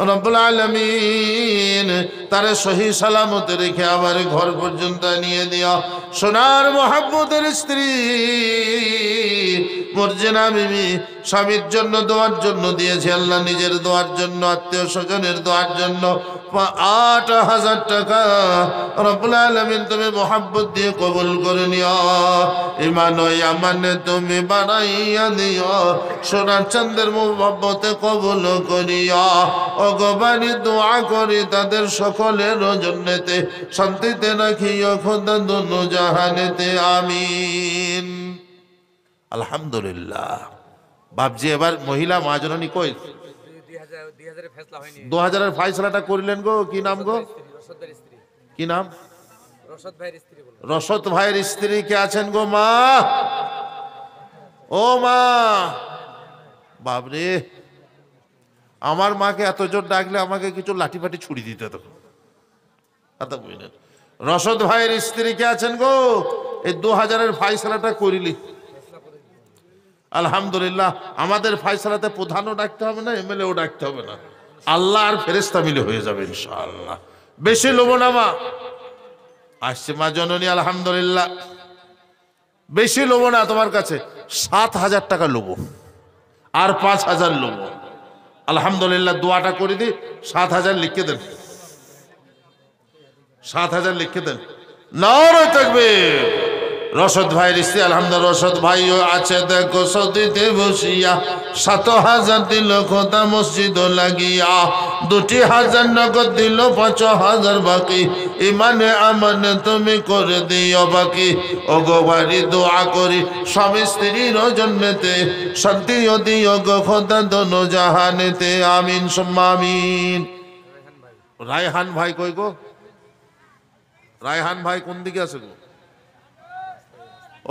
রব্বুল আলামিন তারে সহি সালামতে রেখে আমার ঘর পর্যন্ত নিয়ে দিও। সোনার মোহাব্বতের স্ত্রী মর্জিনা বিবি স্বামীর জন্য দোয়ার জন্য দিয়েছে, আল্লাহ নিজের দোয়ার জন্য, আত্মীয় স্বজনের দোয়ার জন্য 8,000 টাকা রব্বুল আলামিন তুমি মোহাব্বত দিয়ে কবুল করে নিও। ইমান ও ইয়ামানে তুমি বাড়াইয়া দিও, সোনার চাঁদের মোহাব্বতে কবুল করিয়া। অগবানি দোয়া করি তাদের সকলের জন্যতে শান্তিতে রাখিও খোদা দুনো জাহানেতে, আমিন। আলহামদুলিল্লাহ। বাপজি এবার মহিলা মাজননী কই? 2000 ফেসলা হয়নি। 2000-এর ফাইসলাটা করিলেন গো, কি নাম গো? রশদ ভাইয়ের স্ত্রী। কি নাম? রশদ ভাইয়ের স্ত্রী বলো। রশদ ভাইয়ের স্ত্রী কে আছেন গো? মা, ও মা। বাবরে, আমার মাকে এত জোর ডাকলে আমাকে কিছু লাঠি ফাটি ছুরি দিতে তখন। রশদ ভাইয়ের স্ত্রী কে আছেন গো? এই 2000-এর ফাইসলাটা করিলি। আলহামদুলিল্লাহ। আমাদের ফাইসলাতে প্রধানও ডাকতে হবে না, এমএলএও ডাকতে হবে না, আল্লাহ আর ফেরেশতা মিলে হয়ে যাবে ইনশাআল্লাহ। বেশি লোভ না মা। আসছে মা জননী, আলহামদুলিল্লাহ। বেশি লোভ না তোমার কাছে, 7,000 টাকা লোভ আর 5,000 লোভ। আলহামদুলিল্লাহ। দোয়াটা করে দি, 7,000 লিখে দেন, 7,000 লিখে দেন। নারে তাকবীর। রশদ ভাইয়ের স্ত্রী আলহামদুলিল্লাহ। রশদ ভাইও আছে দেখো সৌদিতে বসিয়া, 7,000 দিল খোদা মসজিদ লাগিয়া, 2,000 নগদ দিল, 5,000 বাকি। ইমানে আমানে তুমি করে দিও বাকি। ওগো বাড়ি দোয়া করি স্বামী স্ত্রীর জন্যতে, শান্তিও দিও গো খোদা দোনো জাহানেতে, আমিন সুম্মা আমিন। রায়হান ভাই কই গো? রায়হান ভাই কোন দিকে আছে গো?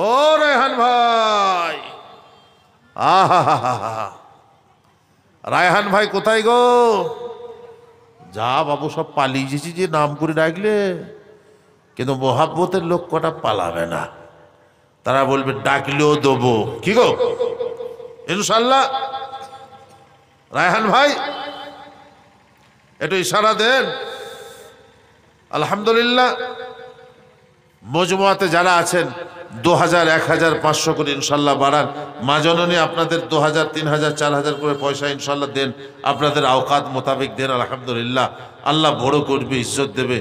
ও রায়হান ভাই, আহা, রায়হান ভাই কোথায় গো? যা বাবু সব পালিয়ে যেছি যে নাম করে ডাকলে, কিন্তু মোহাব্বতের লোক কটা পালাবে না, তারা বলবে ডাকলেও দেবো। কি গো? ইনশাল্লাহ। রায়হান ভাই একটু ইশারা দেন। আলহামদুলিল্লাহ। মজমুয়াতে যারা আছেন 2,000, 1,000, 500 করে ইনশাল্লাহ বাড়ান। মা জননী আপনাদের 2,000, 3,000, 4,000 করে পয়সা ইনশাল্লাহ দেন, আপনাদের আওকাত মোতাবেক দেন। আলহামদুলিল্লাহ। আল্লাহ বড় করবে, ইজ্জত দেবে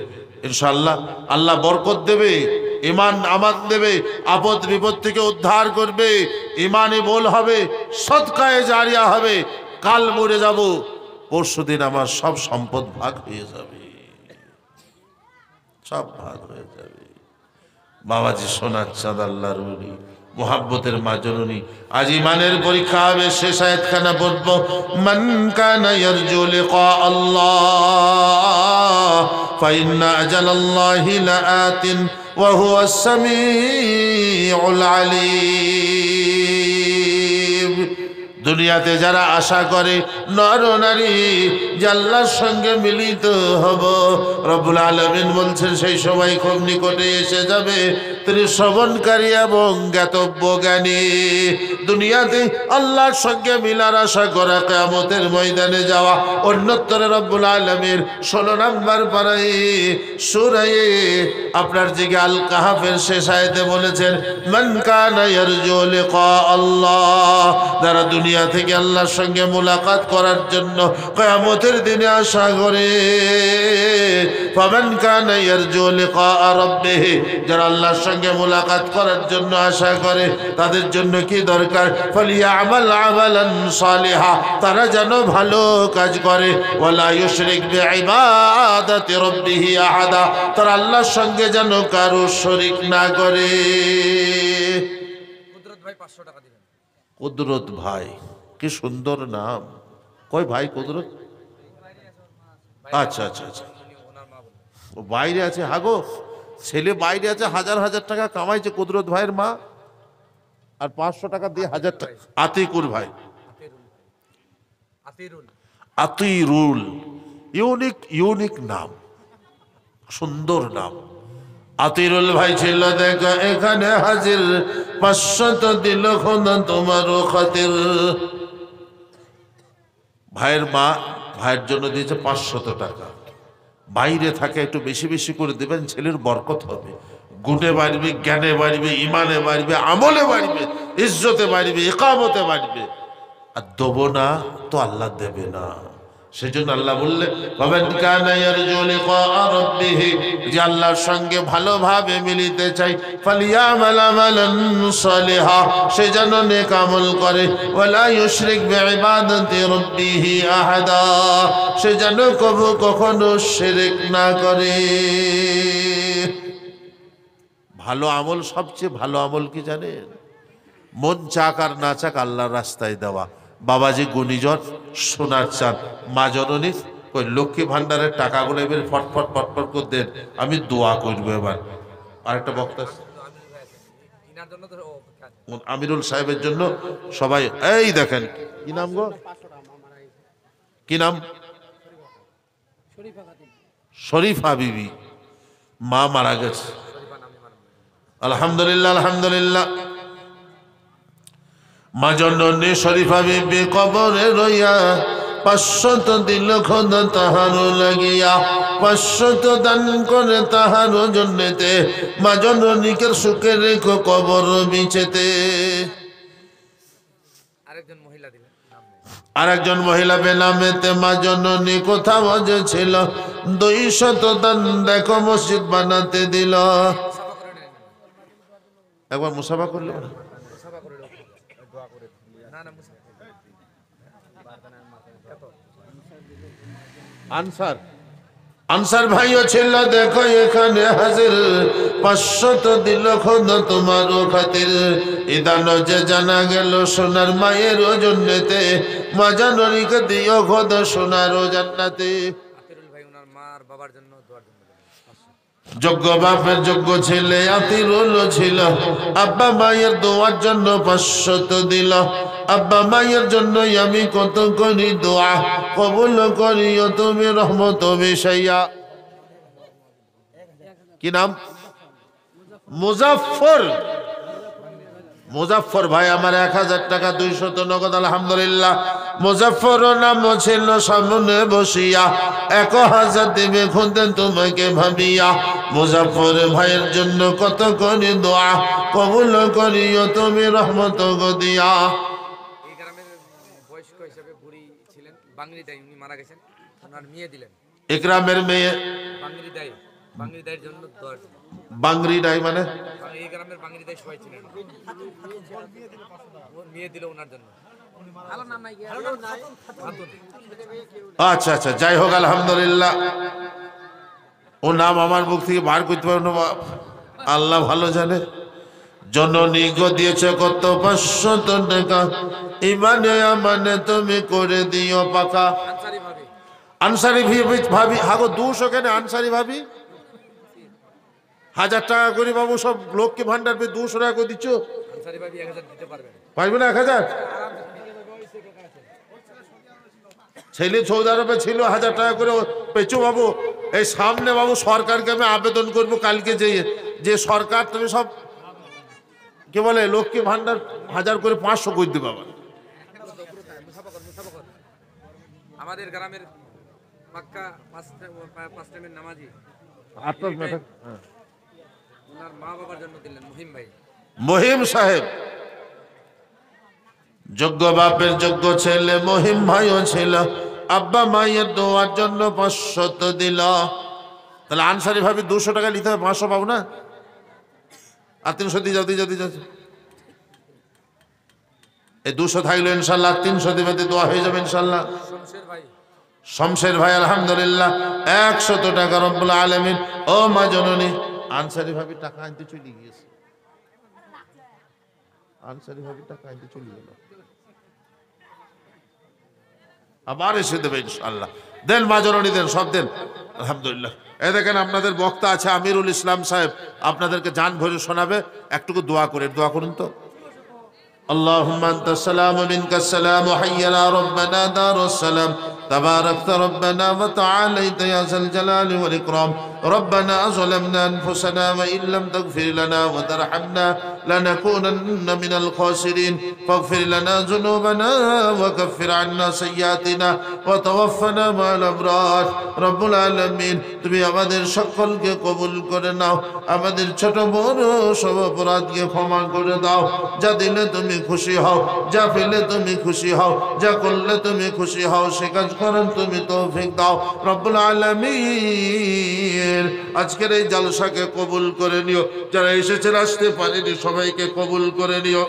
ইনশাল্লাহ। আল্লাহ বরকত দেবে, ইমান আমান দেবে, আপদ বিপদ থেকে উদ্ধার করবে, ইমানে বল হবে, সদকায়ে জারিয়া হবে। কাল মরে যাব, পরশুদিন আমার সব সম্পদ ভাগ হয়ে যাবে, সব ভাগ হয়ে যাবে। বাবাজি সোনার চাঁদ আল্লাহর ওলি, মোহাব্বতের মা জননী। আজ ইমানের পরীক্ষা হবে, শেষ আয়াতখানা পড়ব। মান কানা ইয়ারজু লিকা আল্লাহ ফাইন্না আজালাল্লাহি লাআতিন ওয়া হুয়াস সামিউল আলিম। দুনিয়াতে যারা আশা করে নর নারী যে আল্লাহর সঙ্গে মিলিত হব, রব্বুল আলামিন বলছেন সেই সময় খুব নিকটে এসে যাবে। তিনি শ্রবণকারী এবং জ্ঞাতব্য জ্ঞানী। দুনিয়াতে আল্লাহর সঙ্গে মিলার আশা করা, কিয়ামতের ময়দানে যাওয়া। অন্যত্তরে রব্বুল আলামিন 16 নম্বর পারায় সূরা আপনার জিগে আল কাহাফের শেষ আয়াতে বলেছেন, মান কানা ইয়ারজু লিকা আল্লাহ, যারা দুনিয়া থেকে আল্লাহর সঙ্গে মুলাকাত করার জন্য কিয়ামতের দিনে আশা করে। ফামান কানা ইয়ারজু লিকা রাব্বিহি, যারা আল্লাহর সঙ্গে মুলাকাত করার জন্য আশা করে, তাদের জন্য কি দরকার? ফালিয়ামাল আমালান সালিহা, তারা যেন ভালো কাজ করে। ওয়ালা ইউশরিক বিইবাদাতি রাব্বিহি আহাদা, তারা আল্লাহর সঙ্গে যেন কারো শরীক না করে। কুদরত ভাই 500 টাকা দিবেন। কুদরত ভাই, কি সুন্দর নাম। কই ভাই কুদরত? আচ্ছা আচ্ছা আচ্ছা, ওনার মা বলেন। ও বাইরে আছে। হাগো, ছেলে বাইরে আছে, 1,000 টাকা কামাইছে কুদরত ভাইয়ের মা, আর 500 টাকা দিয়ে 1,000 টাকা। আতিকুর ভাই, আতিরুল। আতিরুল, ইউনিক ইউনিক নাম, সুন্দর নাম। আতিরুল ভাই ছিল দেখো এখানে হাজির, 500 দিল খোদা তোমারও খাতির। ভাইয়ের মা ভাইয়ের জন্য দিয়েছে 500 টাকা। বাইরে থাকে একটু বেশি বেশি করে দেবেন, ছেলের বরকত হবে, গুণে বাড়বে, জ্ঞানে বাড়বে, ইমানে বাড়বে, আমলে বাড়বে, ইজ্জতে বাড়বে, ইকামতে বাড়বে। আর দেবো না তো আল্লাহ দেবে না। সেজন্য আল্লাহ বললেন ফামান কানা ইয়ারজু লিকা রাব্বিহি, যে আল্লাহর সঙ্গে ভালোভাবে মিলিতে চাই, ফালিয়ামাল আমালান সালিহা, সে যেন নেক আমল করে, ওয়ালা ইউশরিক বিইবাদাতি রাব্বিহি আহাদা, সে যেন কখনো শিরক না করে। ভালো আমল, সবচেয়ে ভালো আমল কি জানেন? মন চাক আর না চাক আল্লাহর রাস্তায় দেওয়া। বাবাজি গুণীজন, সোনার চাঁদ, মা জননী ওই লক্ষ্মী ভান্ডারের টাকাগুলো এবার ফটফট ফটফট করে দেন, আমি দোয়া করবো। এবার আরেকটা বক্তা ইনার জন্য তো অপেক্ষা আছে। আমিরুল সাহেবের জন্য সবাই, এই দেখেন কি নাম গো, কি নাম? শরীফা বিবি, মা মারা গেছে। আলহামদুলিল্লাহ আলহামদুলিল্লাহ। মা জননী শরীফা বিবি কবরে রইয়া, 500 দিল খোদা তাহারও লাগিয়া, 500 দান করে তাহারও জন্যতে, মা জননীকে সুখে রেখো কবর বিছেতে। আরেকজন মহিলা দিলেন, নাম নেই। আরেকজন মহিলা বেনামেতে, মা জননী কোথাও যে ছিল, 200 দান দেখো মসজিদ বানাতে দিল। মুসাফা করে নেন, একবার মুসাফা করলো না? মুসাফা করে লোক দোয়া করে। না না মুসাফা আনসার, আনসার ভাইও ছিল দেখো এখানে হাজির, 500 দিল খোদা তোমারও খাতির। ইদান যে জানা গেল সোনার মায়ের জন্যতে, মা জাননীকে দিও খোদা সোনার জান্নাতে। আতিরুল ভাই ওনার মা আর বাবার জন্য দোয়ার জন্য দিলেন 500। যোগ্য বাপের যোগ্য ছেলে আতিরুল ছিল, আব্বা মায়ের দোয়ার জন্য 500 দিল। আব্বা মায়ের জন্য আমি কত করি দোয়া, কবুল করিও তুমি রহমত মিশাইয়া। কি নাম? মুজাফফর। মুজাফফর ভাই আমার 1000 টাকা 200 নগদ আলহামদুলিল্লাহ। মুজাফফর নাম ছিল সামনে বসিয়া, 1000 দিবে খুঁজতেন তোমাকে ভাবিয়া। মুজাফফর ভাইয়ের জন্য কত করি দোয়া, কবুল করিও তুমি রহমত গদিয়া। এই গ্রামের বয়স্ক হিসেবে বুড়ি ছিলেন, বাংলি দাই, উনি মারা গেছেন, ওনার মেয়ে দিলেন। ইকরামের মেয়ে বাংলি দাই, বাংলি দাইয়ের জন্য দোয়ার জন্য। বাংরি নাই মানে? এই গ্রামের বাংলি দাই সবাই ছিলেন, ওর মেয়ে দিল ওনার জন্য। ভালো নাম নাই, খাতুন। আচ্ছা আচ্ছা, যাই হোক আলহামদুলিল্লাহ। ও নাম আমার মুখ থেকে বার করতে পারবো না, আল্লাহ ভালো জানে। জননী গো দিয়েছে কত 500 টাকা, ইমানে আমানে তুমি করে দিও পাকা। আনসারি ভাবি, আনসারি ভাবি, হাগো 200 কেন আনসারি ভাবি? 1000 টাকা করে বাবু সব লক্ষ্মী ভান্ডার পে 200 টাকা করে দিচ্ছ, আনসারি ভাবি 1000 দিতে পারবেন। পারবে না 1000? ছেলে সৌদি আরবে ছিল, 1000 টাকা করে পেছো বাবু। এই সামনে বাবু সরকারকে আমি আবেদন করবো কালকে, যে সরকার তুমি সব কি বলে লক্ষ্মী ভান্ডার 1000 করে 500 করে দিবে বাবা। মুসাফা কর। আমাদের গ্রামের পাক্কা 5 টাইমের নামাজি, ওনার মা বাবার জন্য দিলেন মহিম ভাই। মহিম সাহেব যোগ্য বাপের যোগ্য ছেলে, মহিম ভাইও ছিল, আব্বা মায়ের দোয়ার জন্য 500 দিল। তাহলে আনসারি ভাবি 200 টাকা নিতে হবে, 500 পাবো না? আর 300 দিয়ে যাও, এই 200 থাকলো ইনশাল্লাহ, 300 দিবে, দোয়া হয়ে যাবে ইনশাল্লাহ। শমশের ভাই, শমশের ভাই আলহামদুলিল্লাহ 100 টাকা রব্বুল আলামিন। ও মা জননী, আনসারি ভাবি টাকা আনতে চলে গিয়েছে, আনসারি ভাবি টাকা আনতে চলে গেল, আবার এসে দেবে ইনশাল্লাহ। দেন মা জননী, দেন, সব দেন আলহামদুলিল্লাহ। এই দেখেন আপনাদের বক্তা আছে আমিরুল ইসলাম সাহেব, আপনাদেরকে জান ভরে শোনাবে, একটুকু দোয়া করে, দোয়া করুন তো। اللهم أنت السلام منك السلام حينا ربنا دار السلام تباركت ربنا وتعاليت يا ذا الجلال والإكرام ربنا ظلمنا أنفسنا وإن لم تغفر لنا وترحمنا لنكونن من الخاسرين فاغفر لنا ذنوبنا وكفر عنا سيئاتنا وتوفنا مع الأبرار رب العالمين তুমি আমাদের সকলকে কবুল করে নাও আমাদের ছোট বড় সব অপরাধকে ক্ষমা করে দাও যা দিলে তুমি খুশি হও যা পেলে তুমি খুশি হও যা করলে তুমি খুশি হও সে কাজ করেন তুমি তৌফিক দাও রব্বুল আলামিন আজকের এই জলসাকে কবুল করে নিও যারা এসেছেন আসতে পারেনি সবাইকে কবুল করে নিও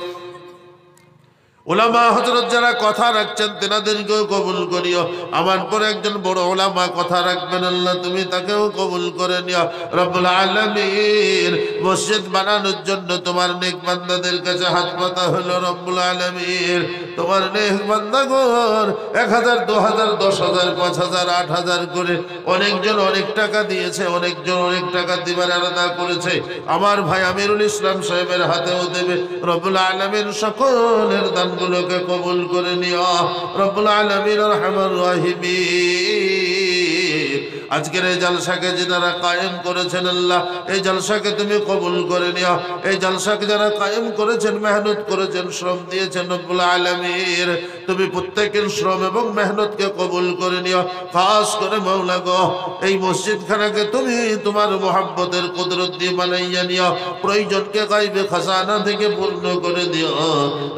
ওলামা হযরত যারা কথা রাখছেন তেনাদেরকেও কবুল করিও আমার পরে একজন বড় ওলামা কথা রাখবেন আল্লাহ তুমি তাকেও কবুল করে নিও রব্বুল আলামিন মসজিদ বানানোর জন্য তোমার নেক বান্দাদের কাছে হাত পাতা হলো রব্বুল আলামিন তোমার নেক বান্দাগণ 1000 2000 10000 5000 8000 করে অনেকজন অনেক টাকা দিয়েছে অনেকজন অনেক টাকা দিবার আলাদা করেছে আমার ভাই আমিরুল ইসলাম সাহেবের হাতেও দেবে রব্বুল আলামিন সকলের দান গুলোকে কবুল করে নিও রব্বুল আলামিন আরহামার রাহিমিন আজকের এই জলসাকে যারা কায়েম করেছেন আল্লাহ এই জলসাকে তুমি কবুল করে নিও এই জলসাকে যারা কায়েম করেছেন মেহনত করেছেন শ্রম দিয়েছেন রব্বুল আলামিন তুমি প্রত্যেকের শ্রম এবং মেহনতকে কবুল করে নিও খাস করে মাওলা গো এই মসজিদখানাকে তুমি তোমার মুহাব্বতের কুদরত দিয়ে বানাইয়া নিও প্রয়োজনকে গায়বে খাজানা থেকে পূর্ণ করে দিও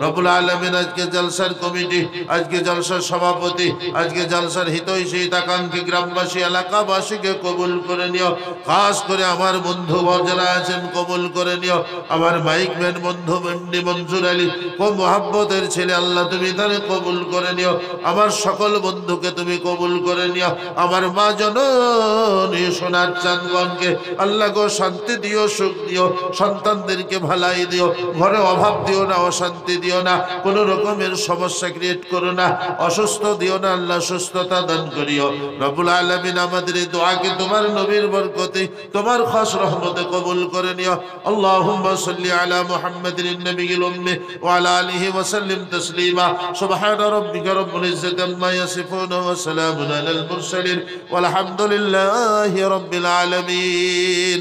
রব্বুল আলামিন আজকে জলসার কমিটি আজকে জলসার সভাপতি আজকে জলসার হিতৈষী হিতাকাঙ্ক্ষী গ্রামবাসী এলাকাবাসীকে কবুল করে নিও খাস করে আমার বন্ধু যারা আছেন কবুল করে নিও আমার মাইক ম্যান বন্ধু এমডি মনসুর আলী খুব মুহাব্বতের ছেলে আল্লাহ তুমি তারে কবুল করে নিও আমার সকল বন্ধুকে তুমি কবুল করে নিও আমার মা জননী সোনার চাঁদগণকে আল্লাহ গো শান্তি দিও সুখ দিও সন্তানদেরকে ভালাই দিও ঘরে অভাব দিও না অশান্তি দিও না কোনো রকমের সমস্যা ক্রিয়েট করো না অসুস্থ দিও না আল্লাহ সুস্থতা দান করিও রব্বুল আলামিন আমাদের এই দোয়াকে তোমার নবীর বরকতে তোমার খাস রহমতে কবুল করে নিও আল্লাহুম্মা সাল্লি আলা মুহাম্মাদিন নবিয়িল উম্মি ওয়া আলা আলিহি ওয়া সাল্লিম তাসলিমা সুবহান রাব্বিকা রাব্বিল ইজ্জাতি আম্মা ইয়াসিফুন ওয়া সালামুন আলাল মুরসালিন ওয়াল হামদুলিল্লাহি রাব্বিল আলামিন।